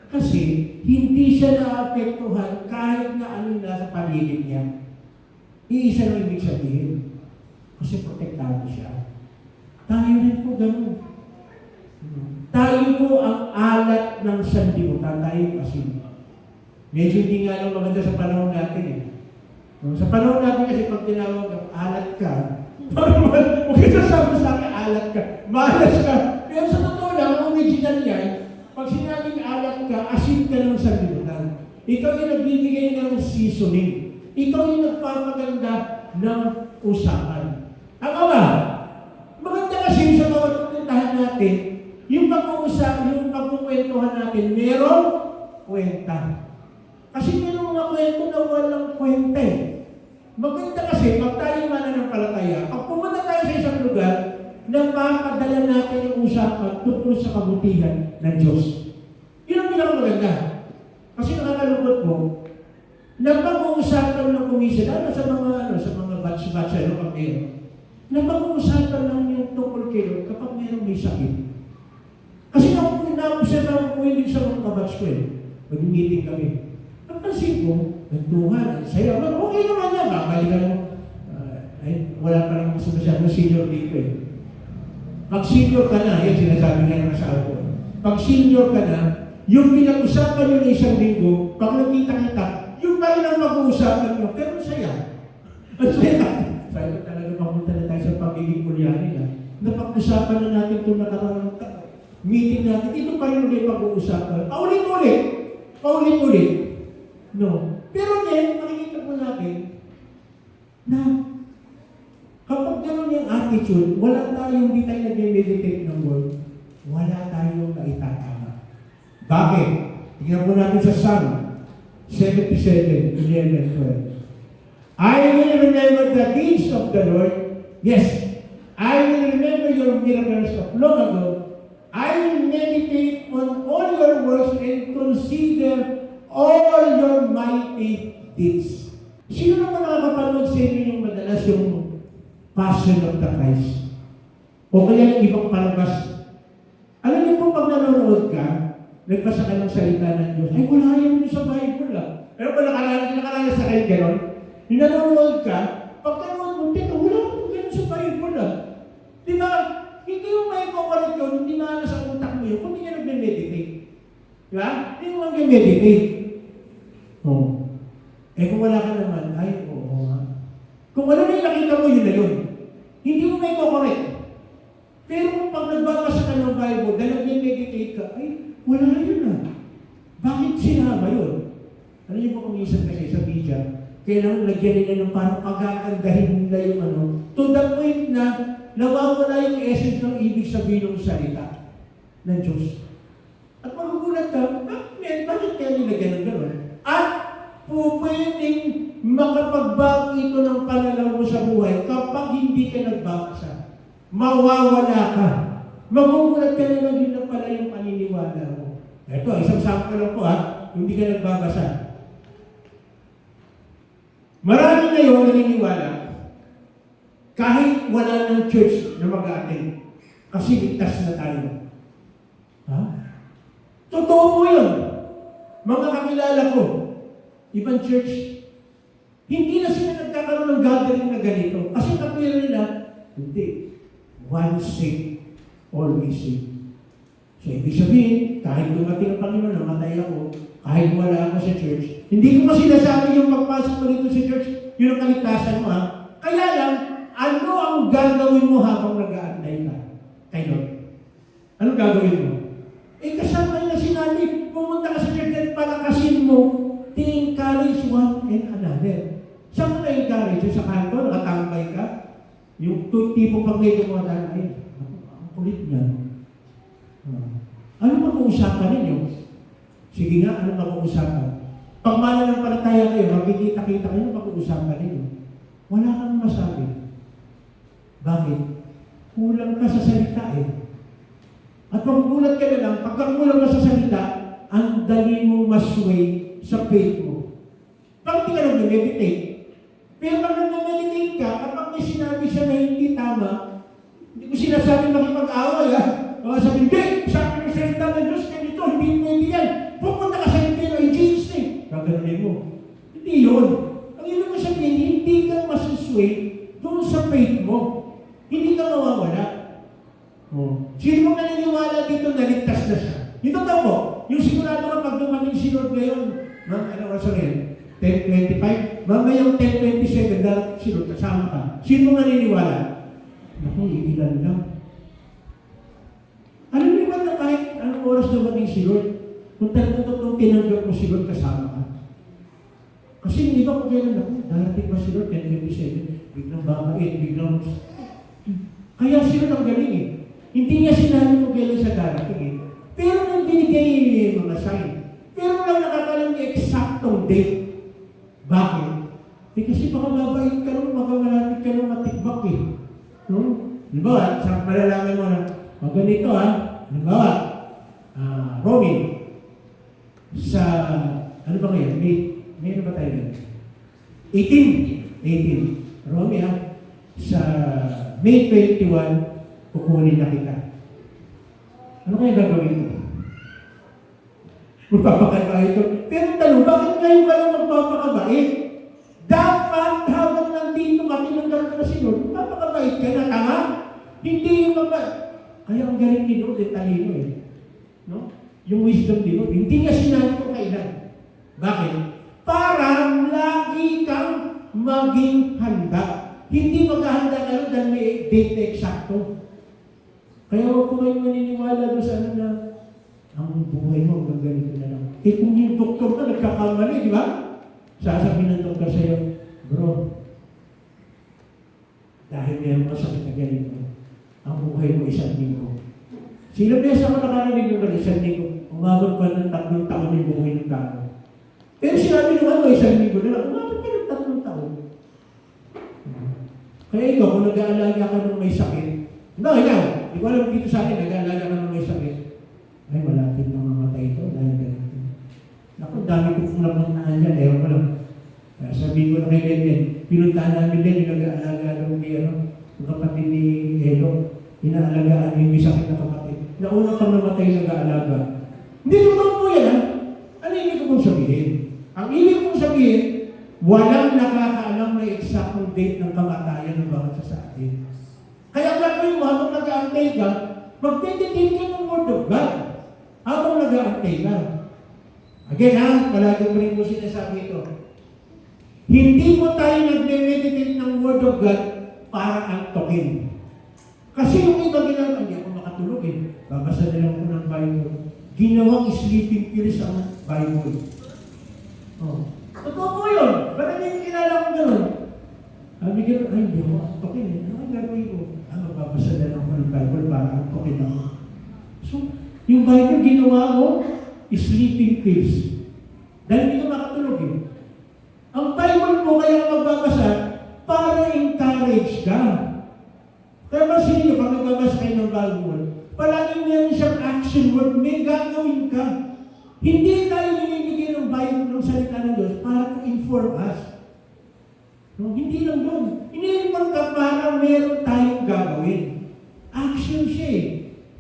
Kasi hindi siya naapektuhan kahit na ano nasa paligid niya. Iisa lang ibig sabihin. Kasi protektado siya. Tayo rin po ganun. Tayo po ang alat ng sandibutan, tayo yung asin. Medyo hindi nga lang maganda sa panahon natin eh. Sa panahon natin kasi pag tinawag ang alat ka, parang huwag ka sabi sa akin, alat ka, malas ka. Pero sa totoo lang, ang original yan, pag sinabing alat ka, asin ka ng sandibutan. Ikaw yung nagbibigay ng seasoning. Ikaw yung nagpapaganda ng usapan. Tama ba? Maganda kasi sa mga pupuntahan natin, yung pag-uusap, yung pagkukwentuhan natin, merong kwenta. Kasi merong mga kwento na walang kwenta eh. Maganda kasi, pag tayo mananampalataya, pag pumunta tayo sa isang lugar, napapadala natin yung usapan tungkol sa kabutihan ng Diyos. Yun ang pinakamaganda. Kasi nakakalungkot mo, napag-uusapan ng kumisa, lalo sa mga batch-batch, pag meron, napag-uusapan lang yung tungkol kay Lord kapag meron may sakit. Kasi na-observe ko yung sa mga kabatch ko eh. Mag-meeting kami. Napansin ko, nagtuhan, saya. Okay naman yan, babalikan mo. Wala pa lang mas masyadong senior dito eh. Pag senior ka na, yan sinasabi nga ng asawa ko. Pag senior ka na, yung pinag-usapan nyo ng isang linggo, pag nakita-kita, yung pa rin ang mag-uusapan nyo, pero saya. Ang saya. Sabi ko talaga, papunta na tayo sa pagiging kulyanin. Napag-usapan na natin itong nakarang meeting natin, ito pa rin ulit pag-uusapan. Paulit-ulit. Paulit-ulit. No. Pero ngayon, makikita po natin na kapag gano'n yung attitude, wala tayong, hindi tayo nag-meditate ng word, wala tayong naitatama. Bakit? Tingnan po natin sa Psalm 77, 11, 12. I will remember the deeds of the Lord. Yes, I will remember your miracles of long ago. I will meditate on all your works and consider all your mighty deeds. Sino naman nakakapanood sa inyo yung madalas yung Passion of the Christ? O kaya yung ibang palabas? Alam niyo po, pag nanonood ka, nagbasa ka ng salita ng Diyos, ay wala yan sa Bible Pero kung nakaranas sa kayo gano'n, yung nanonood ka, pag nanonood mo, teka, wala akong gano'n sa Bible Di ba? Hindi mo may kukulit yun, hindi na sa utak mo yun, kung hindi ka nag-meditate. Di ba? Hindi mo mag-meditate. Kung wala ka naman, ay, oo nga. Kung ano na yung nakita mo, yun na yun. Hindi mo may kukulit. Pero kung pag nagbabasa ka ng Bible, dahil nag-meditate ka, ay, wala yun Bakit sinama yun? Ano yung po kung isan kasi sa media, kailangan lagyan nila ng parang pagagandahin nila yung to the point na nawawala yung essence ng ibig sabihin ng salita ng Diyos. At magugulat ka, bakit kaya nilagyan ng gano'n? At pwedeng makapagbago ito ng pananaw mo sa buhay kapag hindi ka nagbabasa. Mawawala ka. Magugulat ka na lang yun na pala yung paniniwala mo. Ito, isang sample lang po hindi ka nagbabasa. Marami ngayon naniniwala kahit wala ng church na mag-attend kasi ligtas na tayo. Totoo po yun. Mga kakilala ko, ibang church, hindi na sila nagkakaroon ng gathering na ganito. Kasi kapila nila, hindi. One sick, always sick. So, ibig sabihin, kahit dumating ang Panginoon, namatay ako, kahit wala ako sa church, hindi ko kasi nasabi yung magpasok mo dito sa church, yun ang kaligtasan mo Kaya lang, ano ang gagawin mo habang nag-aantay ka? Kayo. Anong gagawin mo? Kasama na sinabi, pumunta ka sa church at palakasin mo, encourage one and another. Saan mo na-encourage? Yung sa kanto, nakatambay ka? Yung tipo pag may dumadaan, ay, ang kulit niya. Ano pag-uusapan ninyo? Sige nga, ano pag-uusapan? Pag mananampalataya kayo, magkikita-kita kayo, pag-uusapan ninyo. Wala kang masabi. Bakit? Kulang ka sa salita At magugulat ka na lang, pagka kulang ka sa salita, ang dali mo masway sa faith mo. Pag hindi ka nag-meditate, pero pag nag-meditate ka, kapag may sinabi siya na hindi tama, Hindi ko sinasabi makipag-away, ha? Baka sabihin, hindi, sabi ng salita ng Diyos, ganito, hindi pwede yan. Pupunta ka sa impyerno in Jesus' name. Gaganunin mo. Hindi yun. Ang ibig ko sabihin, hindi ka masusway doon sa faith mo. Hindi ka mawawala. Oh. Sino mong naniniwala dito na ligtas na siya? Ito daw po, yung sigurado ka pag dumating si Lord ngayon, ano oras rin? 10:25? Mamayang 10:27, darating si Lord, kasama ka. Sino mong naniniwala? Naku, ilan lang. Alam niyo ba na kahit anong oras dumating si Lord, kung talagang totoong tinanggap mo si Lord, kasama ka? Kasi hindi ba kung kailan ako, darating ba si Lord, 10:27, biglang babait, biglang... Kaya si Lord ang galing eh. Hindi niya sinabi kung kailan siya darating eh. Pero nang binigay niya mga sign, pero lang nakakalam niya eksaktong date. Bakit? Eh kasi baka babait ka nung, baka malapit ka nung matikbak eh. No? Diba, sa malalaman mo na, ganito ha, diba, Romy, sa, ano ba ngayon, may ano ba tayo ngayon? 18, Romy ha, sa May 21, kukunin na kita. Ano kaya gagawin mo? Magpapakabait ko. Pero tanong, bakit ngayon ka lang magpapakabait? Dapat habang nandito ka, tinanggal ka na si Lord, magpapakabait ka na, tama? Hindi yung kaya ang galing ni Lord, talino eh. No? Yung wisdom ni Lord, hindi niya sinabi ko kailan. Bakit? Para lagi kang maging handa. Hindi maghahanda ka lang dahil may date na eksakto. Kaya huwag ko ngayon maniniwala doon sa ano na ang buhay mo, ang ganito na lang. Eh kung yung doktor na nagkakamali, di ba? Sasabihin ng doktor sa'yo, bro, dahil meron ka sakit na ganito, ang buhay mo isang linggo. Sino beses ako nakarinig mo na isang linggo, umabot pa ng 3 taon yung buhay ng tao. Pero sinabi naman mo, isang linggo na lang, umabot ka ng 3 taon. Kaya ikaw, kung nag-aalaga ka ng may sakit, ikaw, di ko alam dito sa akin, nag-aalaga ka ng may sakit, ay, malapit na mamatay ito dahil ganito. Naku, dami ko napuntahan dyan, ewan ko lang. Sabihin ko na kay Lenlen, pinuntahan namin din yung nag-aalaga ng yung kapatid ni Elo, inaalagaan yung may sakit na kapatid. Nauna pang namatay nag-aalaga. Hindi naman po yan, ha? Ano ibig ko mong sabihin? Ang ibig kong sabihin, walang nakakaalam na eksaktong date ng kamatayan ng bawat sa atin. Kaya gagawin mo, habang nag-aantay ka, magtititin ka ng Word of God. Habang nag-aantay ka. Again ha, palagi ko rin mo sinasabi ito. Hindi mo tayo nagme-meditate ng Word of God para antokin. Kasi yung iba ginagawa, hindi ako makatulog eh. Babasa na lang ko ng Bible. Ginawang sleeping pills ang Bible. Oh. Totoo po yun. Ba't hindi yung kilala ko gano'n? Sabi gano'n, ay hindi ako antokin eh. Ano ang gagawin ko? Babasa na lang ko ng Bible para antokin ako. So, yung Bible ginawa mo, sleeping pills. Dahil hindi ka makatulog eh. Ang Bible mo kaya magbabasa para encourage ka. Kaya masin niyo, pag nagbabasa kayo ng Bible, palaging meron siyang action word, may gagawin ka. Hindi tayo binibigyan ng Bible ng salita ng Diyos para to inform us. No, hindi lang doon. Iniinform ka para meron tayong gagawin. Action siya eh.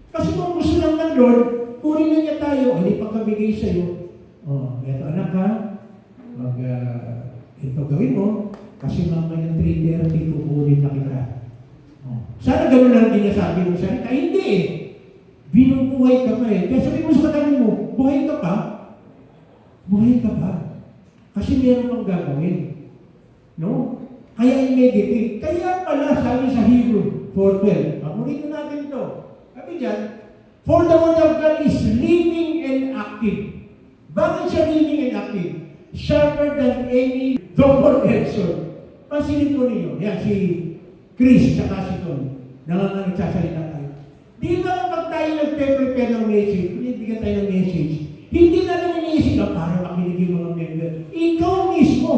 Kasi kung gusto lang ng Lord, kunin na niya tayo, hindi pagkabigay sa'yo. Oh, eto anak ha, ito gawin mo, kasi mamaya 3:30 kukunin na kita. Oh. Sana gano'n lang din niya sabi ng salita. Hindi eh. Binubuhay ka pa eh. Kaya sabi mo sa katanin mo, buhay ka pa? Buhay ka pa. Kasi meron kang gagawin. No? Kaya i-meditate. Kaya pala sabi sa Hebrew 4:12. Paborito natin ito. Sabi dyan, for the word of God is living and active. Bakit siya living and active? Sharper than any double-edged sword. Pasilip ko ninyo. Yan, si Chris, tsaka si Tony. Nagsasalita tayo. Di ba pag tayo nagpe-prepare ng message, pinibigyan tayo ng message, hindi na lang iniisip na para makinig yung mga member. Ikaw mismo,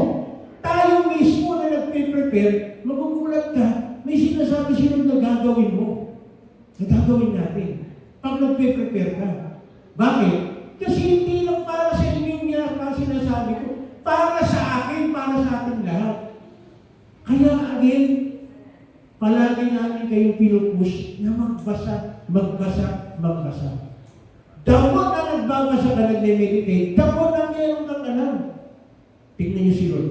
tayo mismo na nagpe-prepare, magugulat ka, may sinasabi sila na gagawin mo. Na gagawin natin. Pag nagpe-prepare ka. Bakit? Kasi hindi lang para sa inyo niya, para sinasabi ko, para sa akin, para sa ating lahat. Kaya again, palagi natin kayong pinupush na magbasa, magbasa, magbasa. Dapot na nagbabasa ka, nag-meditate, dapot na meron kang alam. Tingnan niyo si Lord.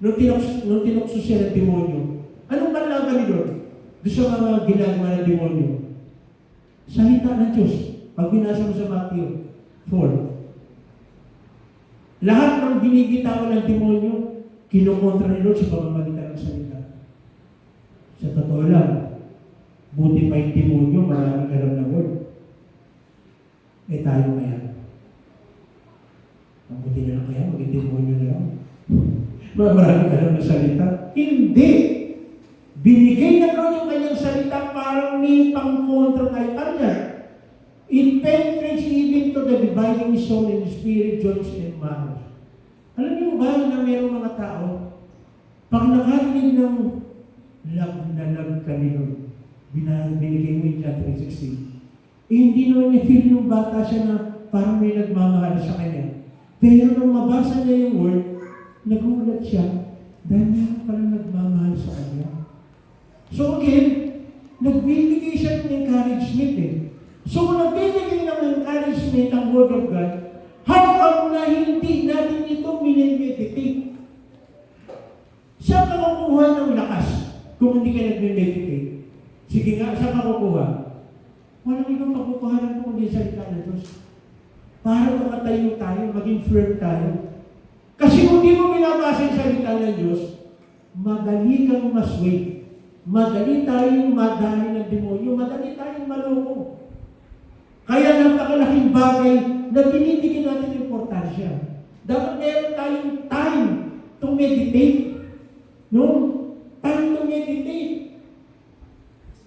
Nung tinukso siya ng demonyo, anong kalaban ni Lord? Doon sa mga ginagawa ng demonyo. Salita ng Diyos. Pag binasa mo sa Matthew 4. Lahat ng binibitawan ng demonyo, kinukontra ni Lord sa pamamagitan ng salita. Sa totoo lang, buti pa yung demonyo, maraming alam na word. Eh tayo ngayon. Mabuti na lang kaya, maging demonyo na lang. Maraming alam na salita. Hindi! Binigay na Lord yung kanyang salita para may pang-contra tayo. Ano yan? It penetrates even to the dividing soul and spirit, joints and marrow. Alam niyo ba na mayroong mga tao, pag nakarinig ng love na love ka ni Lord, binigay mo yung John 3:16, hindi naman niya feel yung bata siya na parang may nagmamahal sa kanya. Pero nung mabasa niya yung word, nagulat siya dahil meron pala nagmamahal sa kanya. So again, nagbibigay siya ng encouragement eh. So kung nagbibigay ng encouragement ang Word of God, how come na hindi natin ito minimeditate? Saan ka kukuha ng lakas kung hindi ka nagme-meditate? Sige nga, saan ka kukuha? Walang ibang makukuhanan kung hindi salita ng Diyos. Para makatayo tayo, maging firm tayo. Kasi kung di mo binabasa yung salita ng Diyos, madali kang masway. Madali tayong madali ng demonyo, madali tayong maloko. Kaya napakalaking bagay na binibigyan natin importansya. Dapat meron tayong time to meditate. No? Time to meditate.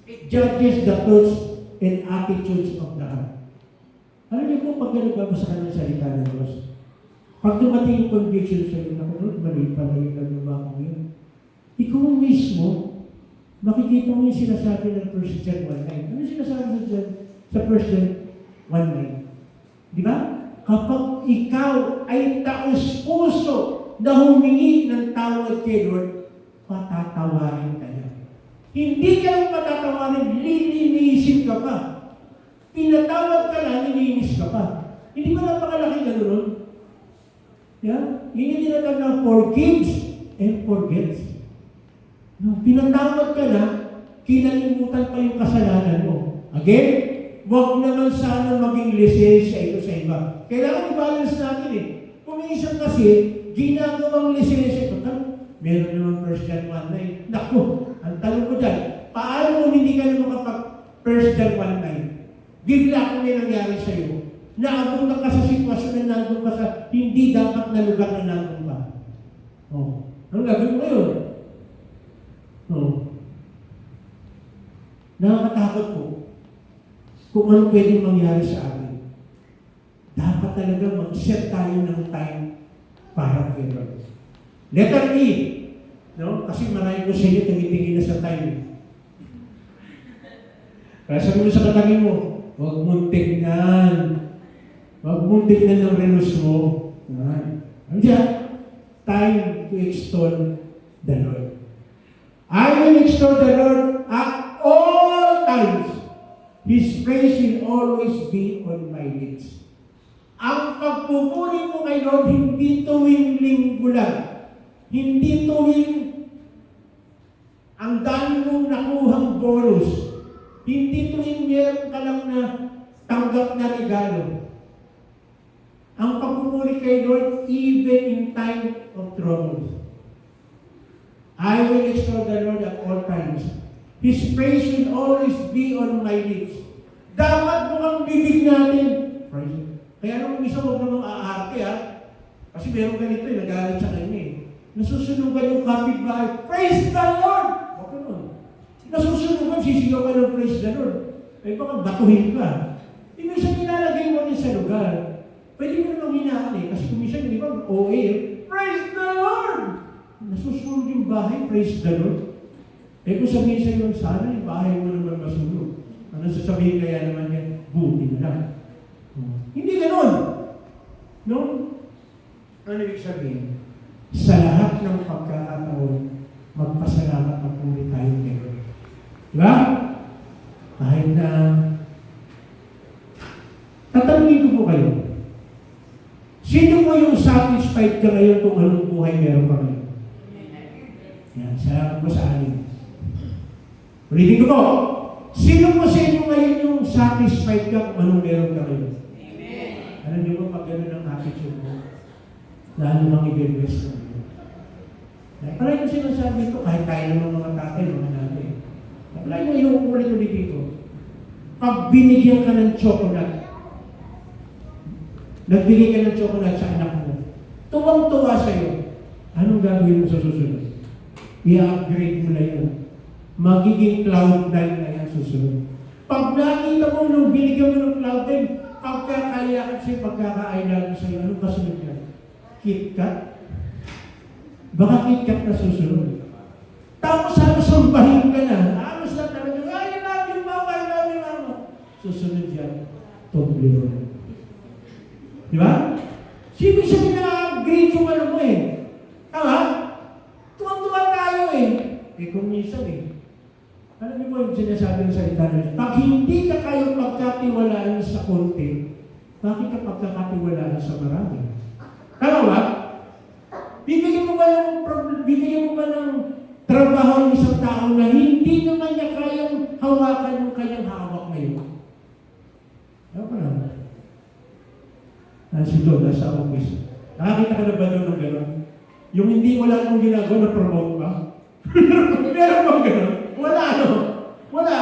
It judges the thoughts and attitudes of the heart. Alam niyo po, pag nagbabasa ka ng salita ng Diyos, pag dumating yung conviction sa iyo, naku, mali pala yung nagbawa ko yun. Ikaw mismo, makikita mo yung sinasabi ng 1 John 1:9. Ano sinasabi sa 1 John 1:9? Di ba? Kapag ikaw ay taos-puso na humingi ng tawad kay Lord, patatawarin ka niya. Hindi ka lang patatawarin, lilinisin ka pa. Pinatawad ka lang, nilinis ka pa. Hindi ba napakalaki ka doon? Yeah? Yun yung tinatawag na forgives and forgets. No, pinatawad ka na, kinalimutan pa yung kasalanan mo. Again, huwag naman sana maging lisensya ito sa iba. Kailangan i-balance natin eh. Kung isang kasi, ginagawang lisensya ito, meron naman 1 John 1:9. Naku, ang tanong ko dyan, paano kung hindi ka na makapag 1 John 1:9? Bigla kung may nangyari sa iyo, naabot ka sa sitwasyon na nandun ka sa hindi dapat na lugar na nandun ka. Oh, ano gagawin mo ngayon? Oh. Nakakatakot po kung ano pwedeng mangyari sa atin. Dapat talaga mag-set tayo ng time para kay Lord. Letter E. No? Kasi marami ko sa inyo tingin na sa time. Kaya sabi mo sa katabi mo, huwag mong tignan. Huwag mong tignan ng relos mo. Ano dyan? Time to extol the Lord. I will extol the Lord at all times. His praise will always be on my lips. Ang pagpupuri mo kay Lord, hindi tuwing linggo lang. Hindi tuwing ang dami mong nakuhang bonus. Hindi tuwing meron ka lang na tanggap na regalo. Ang pagpupuri kay Lord, even in time of troubles. I will extol the Lord at all times. His praise will always be on my lips. Dapat mo kang bibig natin. Praise. Kaya nung isa huwag namang aarte ha. Kasi meron ganito eh, nagalit sa kanya eh. Nasusunugan yung kapitbahay. Praise the Lord! Huwag ka nun. Nasusunugan, sisigaw ka ng praise the Lord. Eh baka batuhin ka. Ibig sabihin nilalagay mo rin sa lugar. Pwede mo namang hinaan eh. Kasi kumisan, di ba, OA eh. Praise the Lord! Nasusunod yung bahay, praise the Lord. Eh kung sabihin sa iyo, sana yung bahay mo naman masunog. Ano sasabihin kaya naman yan? Buti na lang. Hindi ganun. No? Ano ibig sabihin? Sa lahat ng pagkakataon, magpasalamat at puri tayo kay Lord. Diba? Kahit na tatanungin ko po kayo, sino po yung satisfied ka ngayon kung anong buhay meron ka ngayon? Yan, salamat po sa amin. Ulitin ko po, sino po sa inyo ngayon yung satisfied ka kung anong meron ka ngayon? Amen. Alam niyo ba pag gano'n ang attitude mo, lalo mang i-bless mo. Parang yung sinasabi ko, kahit tayo ng mga tatay, mga nanay. Parang yung inuulit-ulit dito. Pag binigyan ka ng chocolate, nagbigay ka ng chocolate sa anak mo, tuwang-tuwa sa'yo, anong gagawin mo sa susunod? I-upgrade mo na yun. Magiging cloud nine na yan susunod. Pag nakita mo nung binigyan mo ng cloud nine, pagkakayakan sa'yo, pagkakailan mo sa'yo, anong kasunod yan? KitKat? Baka KitKat na susunod. Tapos halos sambahin ka na. Halos na talaga, I love you, mama, I love you, mama. Susunod yan, Toblerone. Di ba? Sino siya na-grade yung ano mo eh? Tama? Tuwang-tuwa tayo eh. Eh kung minsan eh. Alam niyo po yung sinasabi ng salita na pag hindi ka kayo pagkatiwalaan sa konti, bakit ka pagkakatiwalaan sa marami? Tama ba? Bibigyan mo ba ng trabaho ng isang tao na hindi naman niya kayang hawakan yung kanyang hawak ngayon? Tama na. Si Don, nasa office. Nakakita ka na ba doon ng gano'n? Yung hindi wala akong ginagawa, na-promote ba? Meron bang gano'n? Wala, ano? Wala.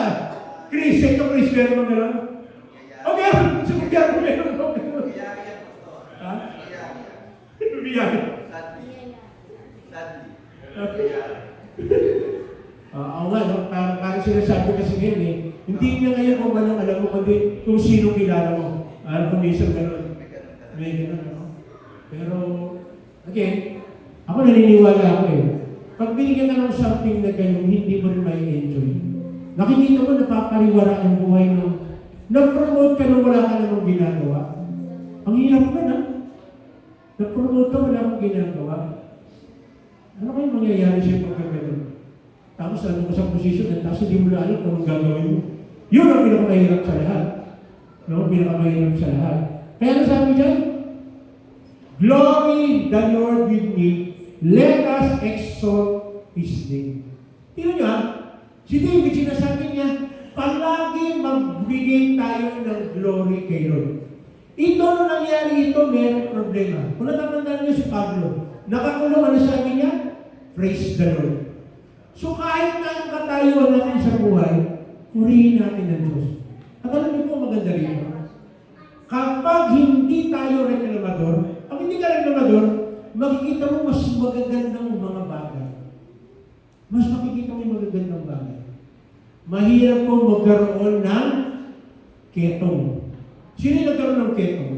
Chris, ito Chris, meron bang gano'n? O meron! Sumugyan mo, meron bang gano'n? Ha? Biyaya. Oo nga, no? Parang sinasabi kasi ngayon eh, hindi niya ngayon kung anong alam mo, kundi kung sino kilala mo. Kung minsan gano'n. May gano'n, ano? Pero, again, ako naniniwala ako eh. Pag binigyan ka ng something na gano'n, hindi mo rin may enjoy. Nakikita mo, napapariwara ang buhay mo. Nag-promote ka nung wala ka namang ginagawa. Ang hirap ka na. Nag-promote ka, wala kang ginagawa. Ano kayo mangyayari sa'yo pag gano'n? Tapos ano ka sa posisyon, tapos hindi mo na alam kung anong gagawin mo. Yun ang pinakamahirap sa lahat. No? Pinakamahirap sa lahat. Kaya ano sabi dyan? Glory the Lord with me, let us exalt His name. Tingnan nyo ha, si David sinasabi niya, palagi magbigay tayo ng glory kay Lord. Ito nung nangyari ito, mayroong problema. Kung natatandaan niyo si Pablo, nakakulong, ano sabi niya? Praise the Lord. So kahit na ang katayuan natin sa buhay, purihin natin ang Diyos. At alam niyo po maganda rin. Kapag hindi tayo reklamador, pag hindi ka reklamador, makikita mo mas magagandang mga bagay. Mas makikita mo yung magagandang bagay. Mahirap po magkaroon ng ketong. Sino yung nagkaroon ng ketong?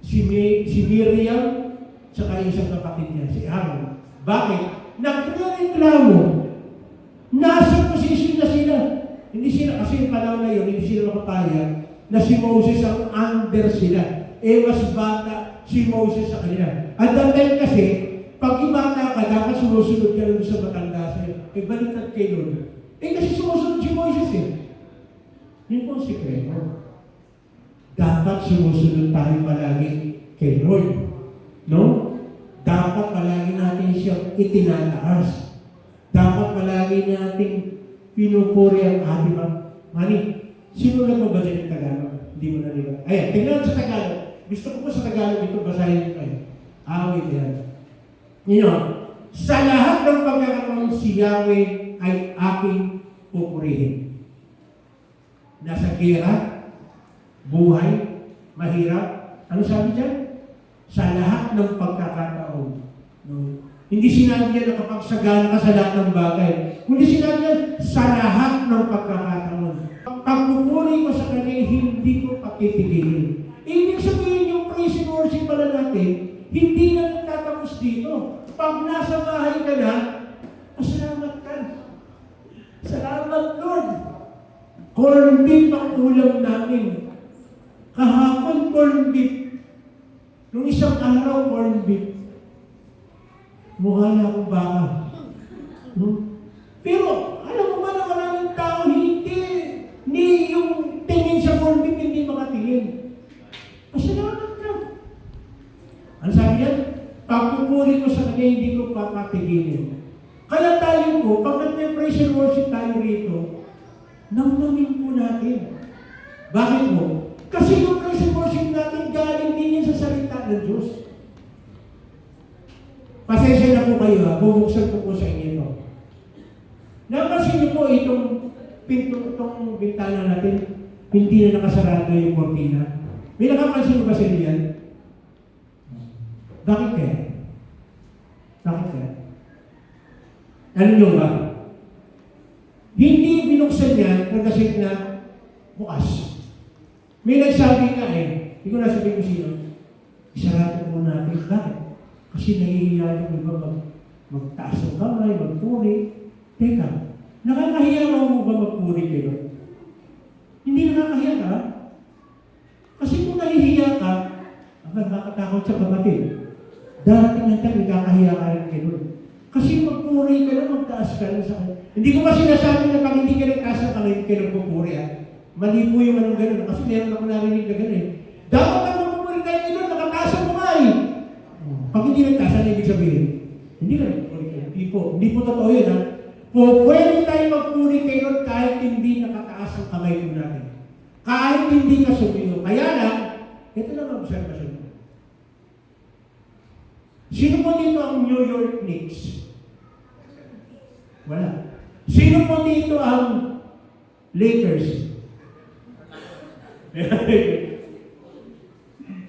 Si Miriam, tsaka isang kapatid niya, si Aaron. Bakit? Nagreklamo. Nasa posisyon na sila. Hindi sila, kasi yung panahon na yun, hindi sila makapayag na si Moses ang under sila. Eh, mas bata si Moses sa kanila. At dahil kasi, pag ibata ka, dapat sumusunod ka lang sa matanda sa'yo. Eh, baliktad kay Lord. Eh, kasi sumusunod si Moses eh. Yun po ang sikreto. Dapat sumusunod tayo palagi kay Lord. No? Dapat palagi natin siyang itinataas. Dapat palagi natin pinupuri ang ating mani. Sino lang mo ba dyan yung Tagalog? Hindi mo na nila. Ayan, tingnan sa Tagalog. Gusto ko po sa Tagalog ito, basahin kayo. Awit yan. Sa lahat ng pagkakataon si Yahweh ay aking pupurihin. Nasa gera, buhay, mahirap. Ano sabi dyan? Sa lahat ng pagkakataon. No? Hindi sinabi niya na kapag sagana ka sa lahat ng bagay. Kundi sinabi niya sa lahat ng pagkakataon. Pagpupuri ko sa kanya, hindi ko pakitigilin. Ibig sabihin yung praise and worship pala natin, hindi na nagtatapos dito. Pag nasa bahay ka na, pasalamat ka. Salamat, Lord. Corned beef ang ulam namin. Kahapon, corned beef. Nung isang araw, corned beef. Mukha na akong baka. Pero, alam mo ba na maraming tao Ano sabi niya? Pagpupuri ko sa Kanya, hindi ko papatigilin. Kaya tayo po, pag nag-praise and worship tayo rito, namnamin po natin. Bakit po? Kasi yung praise and worship natin, galing din yan sa salita ng Diyos. Pasensya na po kayo ha, bubuksan ko po sa inyo ito. Napansin niyo po itong itong bintana natin, hindi na nakasarado yung kortina. May nakapansin mo ba sa inyo yan? Bakit kaya? Bakit kaya? Alam niyo ba? Hindi binuksan niya kasi na bukas. May nagsabi nga hindi ko nasabi ko sino, isarado mo natin. Bakit? Kasi nahihiya yung iba magtaas ng kamay, magpuri. Teka, nakakahiya mo ba magpuri kayo? Hindi nakakahiya ka. Kasi kung nahihiya ka, ang nakakatakot sa kapatid. Darating ng time, nakakahiya ka rin kayo. Kasi magpuri ka na, magtaas ka na sa kanya. Hindi ko ba sinasabi na pag hindi ka nagtaas na kamay, hindi ka nagpupuri Mali po yung anong gano'n. Kasi meron ako narinig na gano'n Dapat ka magpupuri kayo nyo, nakataas ang kamay. Pag hindi nagtaas, ano ibig sabihin? Hindi ka nagpupuri kayo. Hindi po totoo yun Pwede tayo magpuri kayo kahit hindi nakataas ang kamay po natin. Kahit hindi ka sumiyo. Kaya lang, ito lang ang observation. Sino po dito ang New York Knicks? Wala. Sino po dito ang Lakers?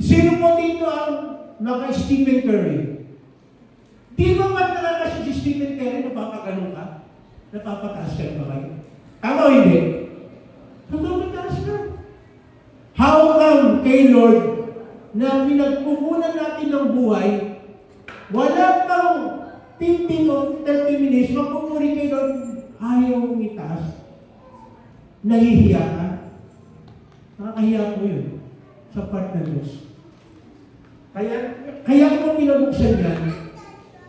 Sino po dito ang mga Stephen Curry? Di ba kasi si Stephen Curry napapagano ka? Napapataas ka ba kayo? Tama o hindi? Napapataas ka. How come kay Lord na pinagpupunan natin ng buhay, wala pang 15 o 30 minutes, magpupuri kay Lord, ayaw mong itaas. Nahihiya ka. Nakakahiya po yun sa part ng Diyos. Kaya kung pinabuksan yan,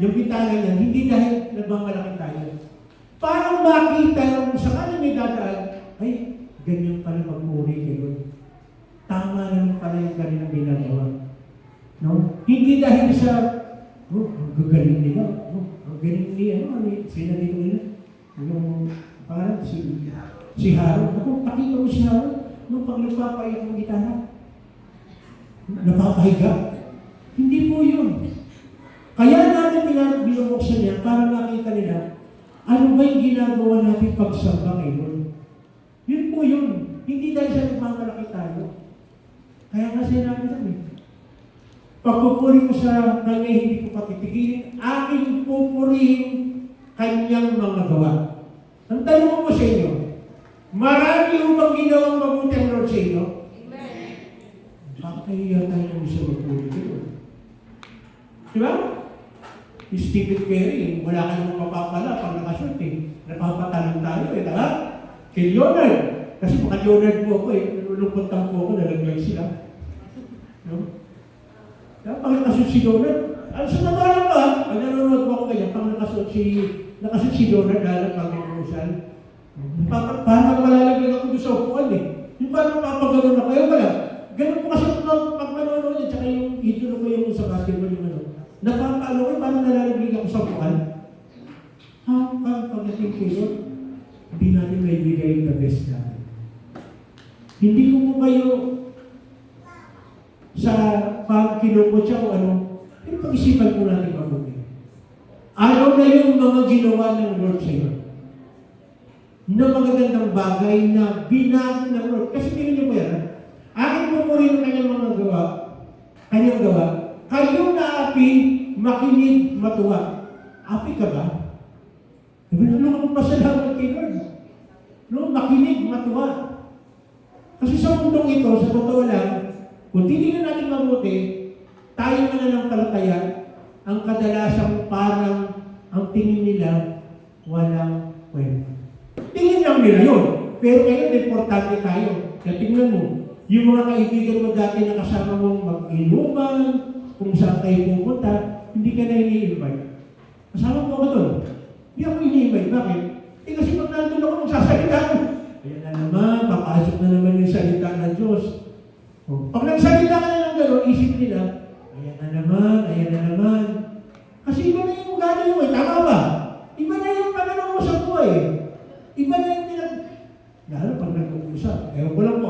yung bintana niyan, hindi dahil nagmamalaki tayo. Parang makita yung sa kanya may dadaan, ay, ganyan pala magpuri kay Lord. Tama naman pala yung kanilang ginagawa. No? Hindi dahil sa, ang gagaling nila, ang galing ni, sila dito nila. Yung, parang si Harold. Ako, pakita mo si Harold, nung pag nagpapayak ng gitara. Napapahiga. Hindi po yun. Kaya natin binubuksan niya para makita nila, ano ba yung ginagawa natin pagsamba kay Lord? Yun po yun. Hindi dahil sa nagmamalaki tayo. Kaya nga sinabi namin, pagpupuri ko sa kanya, hindi ko patitigilin, aking pupurihin kanyang mga gawa. Ang tanong ko po sa inyo, marami mo bang ginawang mabuti ang Lord sa inyo? Amen. Kakahiya tayo kung sa magpuri ko. Diba? Stephen Curry, wala ka namang mapapala pag nakashoot Napapatalong tayo diba? Kay Leonard. Kasi mga Leonard po ako nalulungkot lang po ako, nalaglag sila. No? Kaya pag nakashoot si Leonard, sa nabalang ba? Pag nanonood po ako kaya, pag nakashoot si Leonard, lalang pag-inuusan, parang malalaglag ako doon sa upuan Yung parang papagano'n na kayo, wala. Ganun po kasi pag manonood niya, tsaka yung idolo ko yung sa basketball yung napapalo ko, parang nalalaglig ako sa upuan. Pagdating kayo, hindi natin may bigay the best natin. Hindi ko po kayo sa pag-kinupot siya o pero pag-isipan po natin mabuti. Ano na yung mga ginawa ng Lord sa iyo? Na magagandang bagay na binago ng Lord. Kasi tingnan niyo po yan, akin po po rin kanyang mga gawa, kayong naapi, makinig, matuwa. Api ka ba? Diba na ako pasalamat kay Lord? No, makinig, matuwa. Kasi sa mundong ito, sa totoo lang, kung titignan natin mabuti, tayo mananampalataya, ang kadalasang parang ang tingin nila walang kwenta. Tingin lang nila yun. Pero ngayon, importante tayo. Kaya tingnan mo, yung mga kaibigan mo dati na kasama mong mag-inuman, kung saan kayo pumunta, hindi ka na ini-invite. Kasama mo ako doon. Hindi ako ini-invite. Bakit? Kasi pag nandun ako, magsasalita ko. Ayan na naman, papasok na naman yung salita ng Diyos. Pag nagsalita ka na ng gano'n, isip nila, Ayan na naman, ayan na naman. Kasi iba na yung ugali mo, tama ba? Iba na yung pananaw mo sa buhay. Iba na yung lalo pag nag-uusap. Ewan ko lang po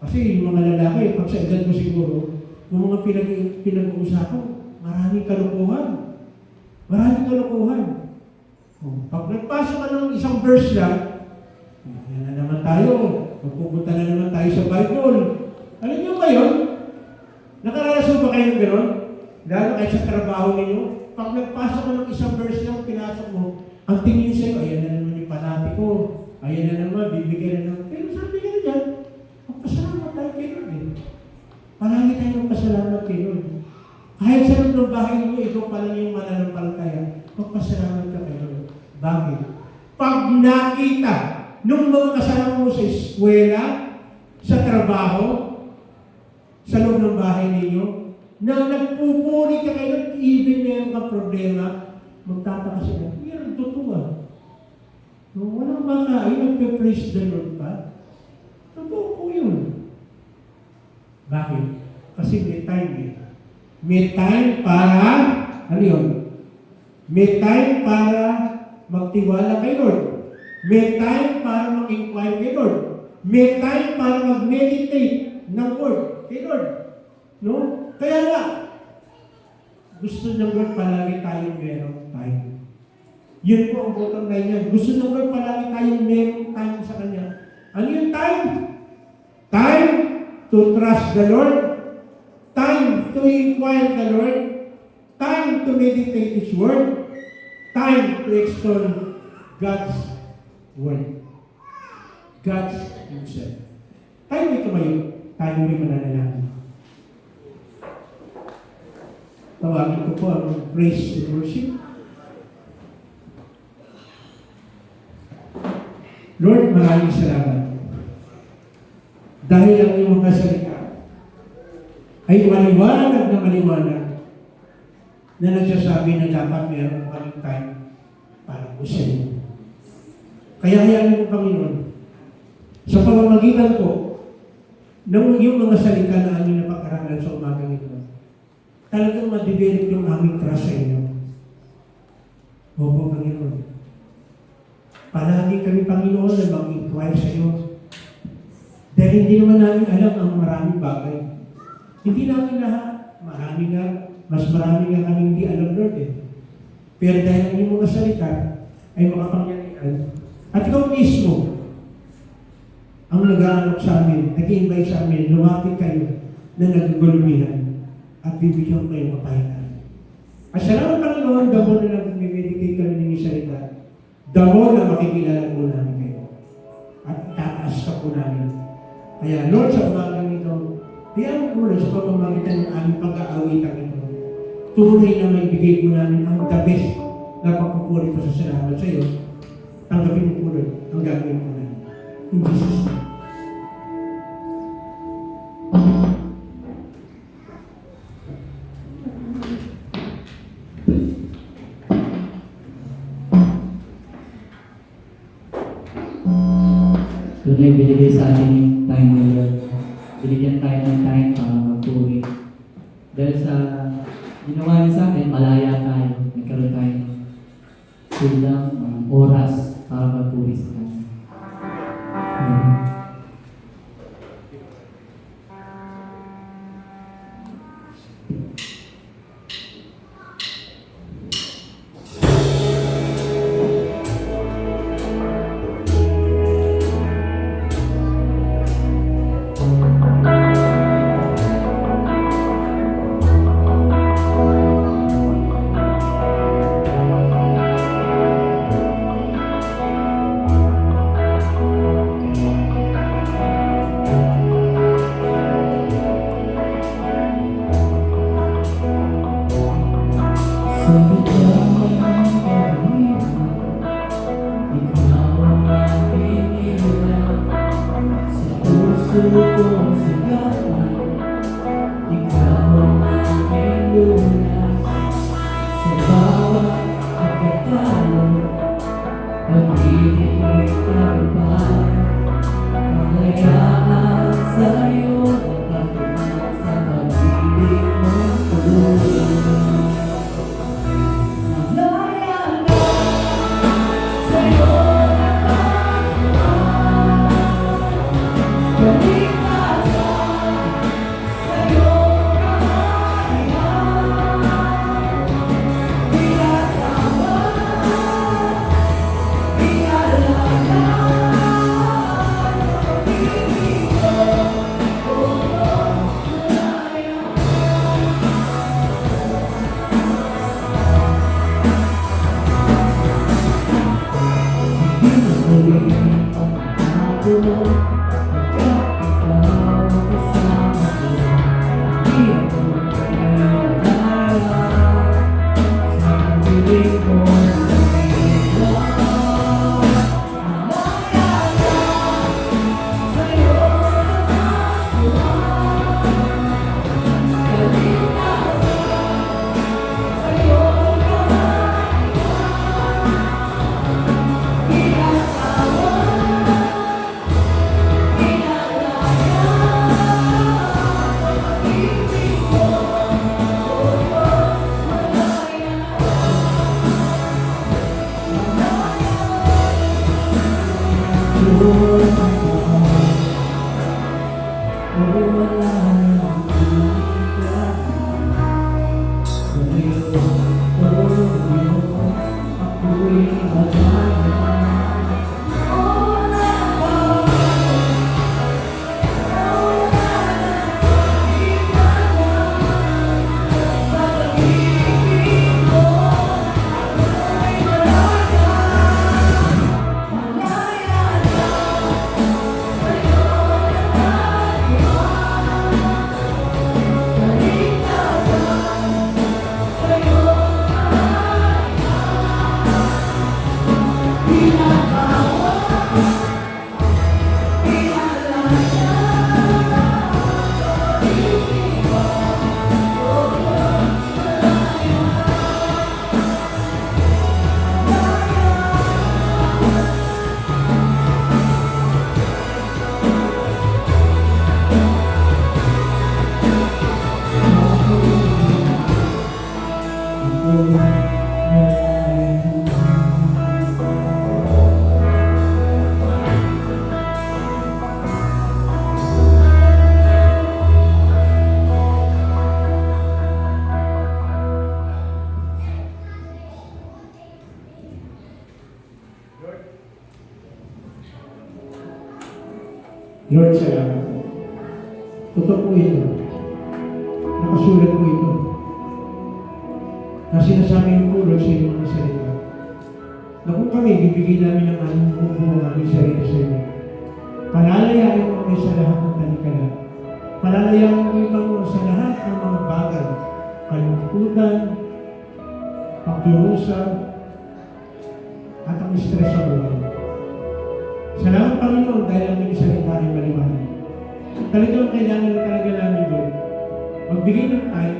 kasi yung mga lalaki, pag sa edad mo siguro, yung mga pinag-uusapan, maraming kalukuhan. Maraming kalukuhan. Pag nagpasa ka ng isang verse lang, yan na naman tayo. Magpupunta na naman tayo sa Bible. Alam niyo ba yun? Nakaranas ba kayo ng gano'n? Lalo kahit sa trabaho ninyo, pag nagpasa ka ng isang verse lang, pinasok mo, ang tingin sa'yo, ayan na naman yung panati ko. Ayan na naman, bibigyan na naman. Pero sabi ka na dyan, magpasalamat tayo kay Lord eh. Palagi tayo magpasalamat kay Lord. Kahit sa loob ng bahay mo, ikaw pa lang yung mananampalataya, magpasalamat ka kay Lord. Bakit? Pag nakita nung mga kasama mo sa eskwela, sa trabaho, sa loob ng bahay ninyo, na nagpupuri ka kay Lord, even meron kang problema, magtataka sila, yan, totoo. No, walang baka, ay nagpe-praise the Lord pa. Totoo po yun. Bakit? Kasi may time eh. May time para, ano yun? May time para magtiwala kay Lord. May time para mag-inquire kay Lord. May time para mag-meditate ng word kay Lord. No? Kaya nga, gusto ng Lord palagi tayong merong time. Yun po ang bottom line niya. Gusto ng Lord palagi tayong merong time sa Kanya. Ano yung time? Time to trust the Lord. Time to inquire the Lord. Time to meditate His Word. Time to extol God's Word. God's Himself. Tayo may tumayo. Tayo may mananalangin. Tawagin ko po ang praise and worship. Lord, maraming salamat. Dahil ang iyong mga salita ay maliwanag na maliwanag na nagsasabi na dapat meron kaming time para po sa iyo. Kaya hayaan mo, Panginoon, sa pamamagitan ko ng iyong mga salita na aming napag-aralan sa umagang ito, talagang ma-develop yung aming trust sa inyo. Opo, Panginoon. Palagi kami, Panginoon, na mag-inquire sa iyo. Dahil hindi naman namin alam ang maraming bagay. Hindi namin lahat. Marami nga, mas marami nga kami hindi alam, Lord eh. Pero dahil ang iyong mga salita ay makapangyarihan, at ikaw mismo ang nag-aanok sa amin, nag-invite sa amin, lumapit kayo na nagugulumihan at bibigyan kayo kapahingan. At salamat, Panginoon, damo na nag-meditate kami ng iyong salita, damo na makikilala po namin kayo at tataas ka po namin. Kaya, Lord, sa umagang ito, kaya mo sa pamamagitan ng aming pag-aawitan ito, tunay na may bigay po namin ang the best na pagpupuri po sa salamat sa iyo. Tanggapin mo po, Lord, ang gagawin po namin. In Jesus' name. Tunay binigay sa atin yung time ng Lord. Binigyan tayo ng time para magpuri. Dahil sa ginawa niya sa atin, malaya tayo. Nagkaroon tayo ng silang oras para magpuri sa Kanya. Sa'yo, sa pag-ibig mo, Lord, salamat po. Totoo po ito. Nakasulat po ito. Na sinasabi po, Lord, sa inyong mga salita. Na kung kami, bibigyan namin ng aming buong aming sarili sa inyo. Palalayain mo kami sa lahat ng talikala. Palalayain mo kami, Panginoon, sa lahat ng mga bagay. Kalungkutan, pagdurusa, at ang stress sa buhay. Salamat, Panginoon, dahil ang aming salita ay maliwanag. Talagang kailangan na talaga namin, Lord, magbigay ng time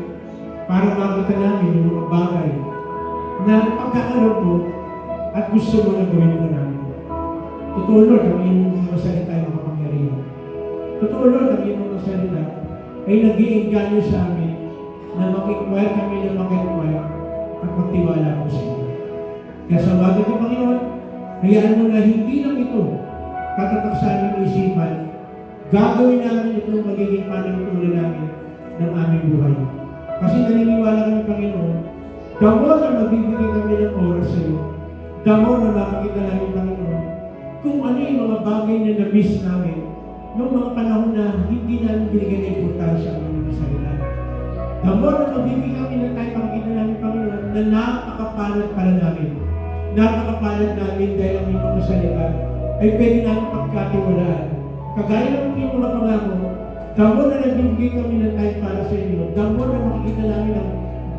para makita namin yung mga bagay na pagkakaroon mo at gusto mo na gawin mo namin. Totoo, Lord, ang iyong mga salita ay makapangyarihan. Totoo, Lord, ang iyong mga salita ay nag-iinganyo sa amin na mag-inquire kami na mag-inquire at magtiwala po sa iyo. Kaya sa bagay ng Panginoon, hayaan mo na hindi lang ito katatak sa aming isipan, gagawin namin ito magiging panagtulad namin ng aming buhay. Kasi naniniwala kami, Panginoon, damo na magbibigay kami ng oras sa iyo, damo na makikita namin, Panginoon, kung ano yung mga bagay na na-miss namin noong mga panahon na hindi namin binigyan ng importansya ang mga salita. Damo na magbibigay kami ng tayo makikita namin, Panginoon, na napakapalad pala namin. Napakapalad namin dahil ang mga salita ay pwede namin pagkatiwalaan. Kagaya ng yung mga pangako, damo na nagbibigay kami ng time para sa inyo. Damo na makikita namin ang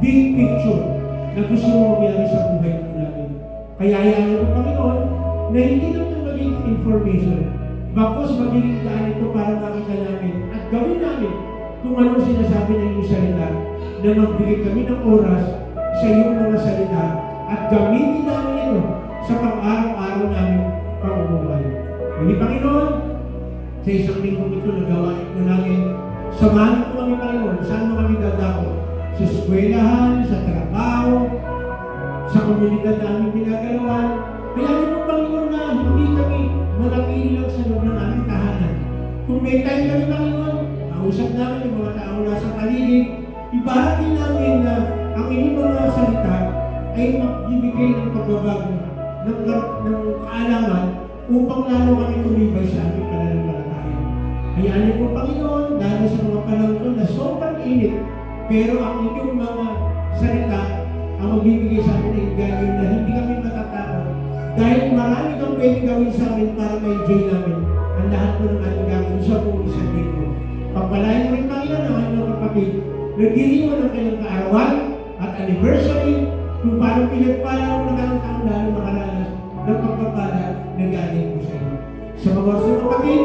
big picture na gusto mo mangyari sa buhay namin. Kaya hayaan mo, Panginoon, na hindi lang ito maging information. Bakos magiging daan ito para makita namin at gawin namin kung anong sinasabi ng iyong salita na magbigay kami ng oras sa iyong mga salita at gamitin namin ito sa pang-araw-araw namin pamumuhay. Hindi, Panginoon, sa isang lingkong ito na gawain ko namin, samahan ko kami, Panginoon, saan mo kami dadako? Sa eskwelahan, sa trabaho, sa komunidad namin pinagalawan. Kaya mo, Panginoon, na hindi kami manatili lang sa loob ng aming tahanan. Kung may time kami, Panginoon, kausap namin yung mga tao nasa paligid, ibahagi namin na ang inyong mga salita ay magbibigay ng pagbabago ng kaalaman upang lalo kami tumibay sa aming pananampalataya. Hayaan niyo po, Panginoon, dahil sa mga panahon na sobrang init, pero ang inyong mga salita ang magbibigay sa amin ng ganyan na hindi kami matatakot dahil marami kang pwede gawin sa amin para ma-enjoy namin ang lahat po ng aming gagawin sa buong isang linggo. Pagpalain mo rin, Panginoon, ang aming mga kapatid, nagdiriwan ng kailang kaarawan at anniversary kung paano pinagpala mo ng ang taon lalo makaranas ng pagpapala na galing mo sa iyo. Sa mga orso ng kapatid,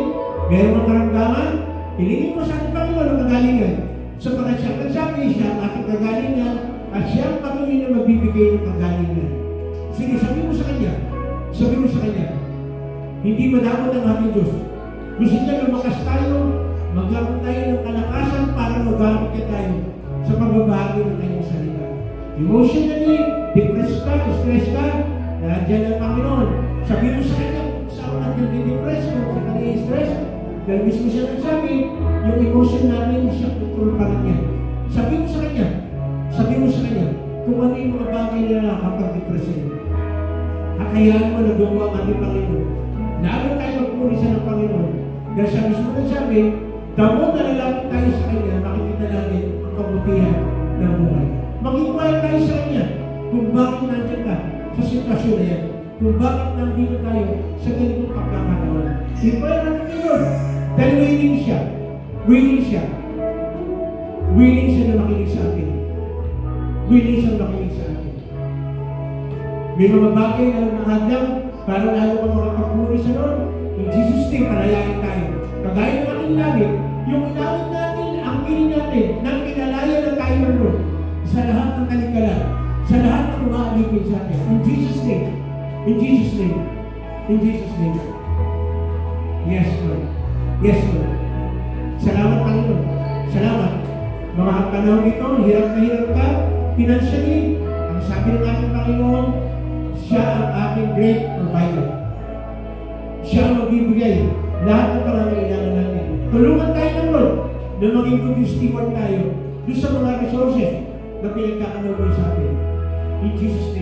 meron mga karamdaman, hilingin mo sa ating Panginoon ang kagalingan. Sapagat siya nagsabi, siya ang ating kagalingan at siya ang patuloy na magbibigay ng kagalingan. Sige, sabi mo sa Kanya, hindi madamot ang ating Diyos. Gusto niya lumakas tayo, magkaroon tayo ng kalakasan para magamit ka tayo sa pagbabahagi ng kanyang salita. Emotionally, depressed ka, stress ka, nandiyan ang Panginoon. Sabi mo sa Kanya, saan natin di-depress kung sa kanya stress? Dahil mismo siya nagsabi, yung emotion namin, siya control pa rin yan. Sabi mo sa Kanya, kung ano yung mga bagay na nakakapag-depress sa'yo. At hayaan mo na gumawa ang ating Panginoon. Lalo tayo magpurisa ng Panginoon. Dahil siya mismo nagsabi, damo na lalapit tayo sa Kanya, makikita natin ang kabutihan ng buhay. Mag-inquire tayo sa Kanya kung bakit nandiyan ka sa sitwasyon na yan. Kung bakit nandito tayo sa ganitong pagkakataon. Inquire natin ngayon. Dahil willing siya. Willing siya na makinig sa atin. May mga bagay na mahadlang para lalo ka makapagpuri sa Lord. In Jesus' name, palayain tayo. Kagaya ng ating langit, yung inawit natin, ang piling natin, nang kinalaya na tayo ng Lord sa lahat ng kalikalan, sa lahat ng mga alipin sa atin. In Jesus' name. Yes, Lord. Salamat, Panginoon. Salamat. Mga panahon ito, hirap na hirap ka, financially, ang sabi ng ating Panginoon, siya ang ating great provider. Siya ang magbibigay lahat ng pangangailangan natin. Tulungan tayo ng Lord na maging good steward tayo doon sa mga resources na pinagkakanood sa atin. In Jesus' name.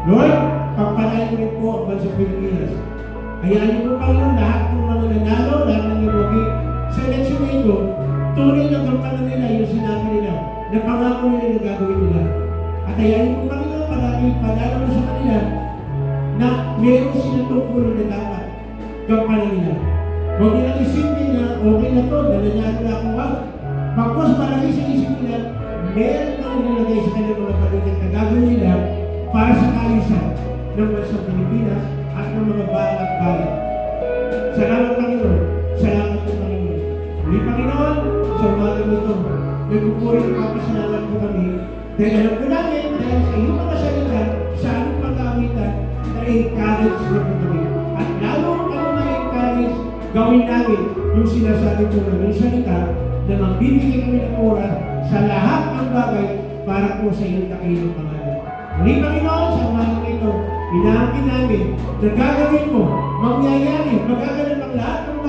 Lord, pagpalain mo rin po ang bansang Pilipinas. Hayaan niyo po, Panginoon, lahat ng mga nanalo, lahat ng nabugi sa eleksyon na ito, tunay na gampanan nila yung sinabi nila, na pangako nila na gagawin nila. At hayaan niyo po, Panginoon, palagi padalo mo sa kanila na meron silang tungkulin na dapat gampanan nila. Huwag nilang isipin na okay na to, nangyari na ako. Pagkos palagi sa isip nila, meron na nilalagay sa kanilang mga palitan na gagawin nila para sa kaayusan ng bansang Pilipinas at ng mga balang bayan. Salamat, Panginoon. Salamat po, Panginoon. Muli, Panginoon, sa umaga nito, nagpupuri at papasalamat po kami dahil alam ko namin dahil sa iyong mga salita, sa aming pag-aawitan, na-encourage na po kami. At lalo kami ma-encourage, gawin namin yung sinasabi po namin salita na magbibigay kami ng oras sa lahat ng bagay para po sa iyong dakilang pangalan. Muli, Panginoon, sa umaga nito, inaangkin namin na gagawin mo, mangyayari, magagalan ng lahat ng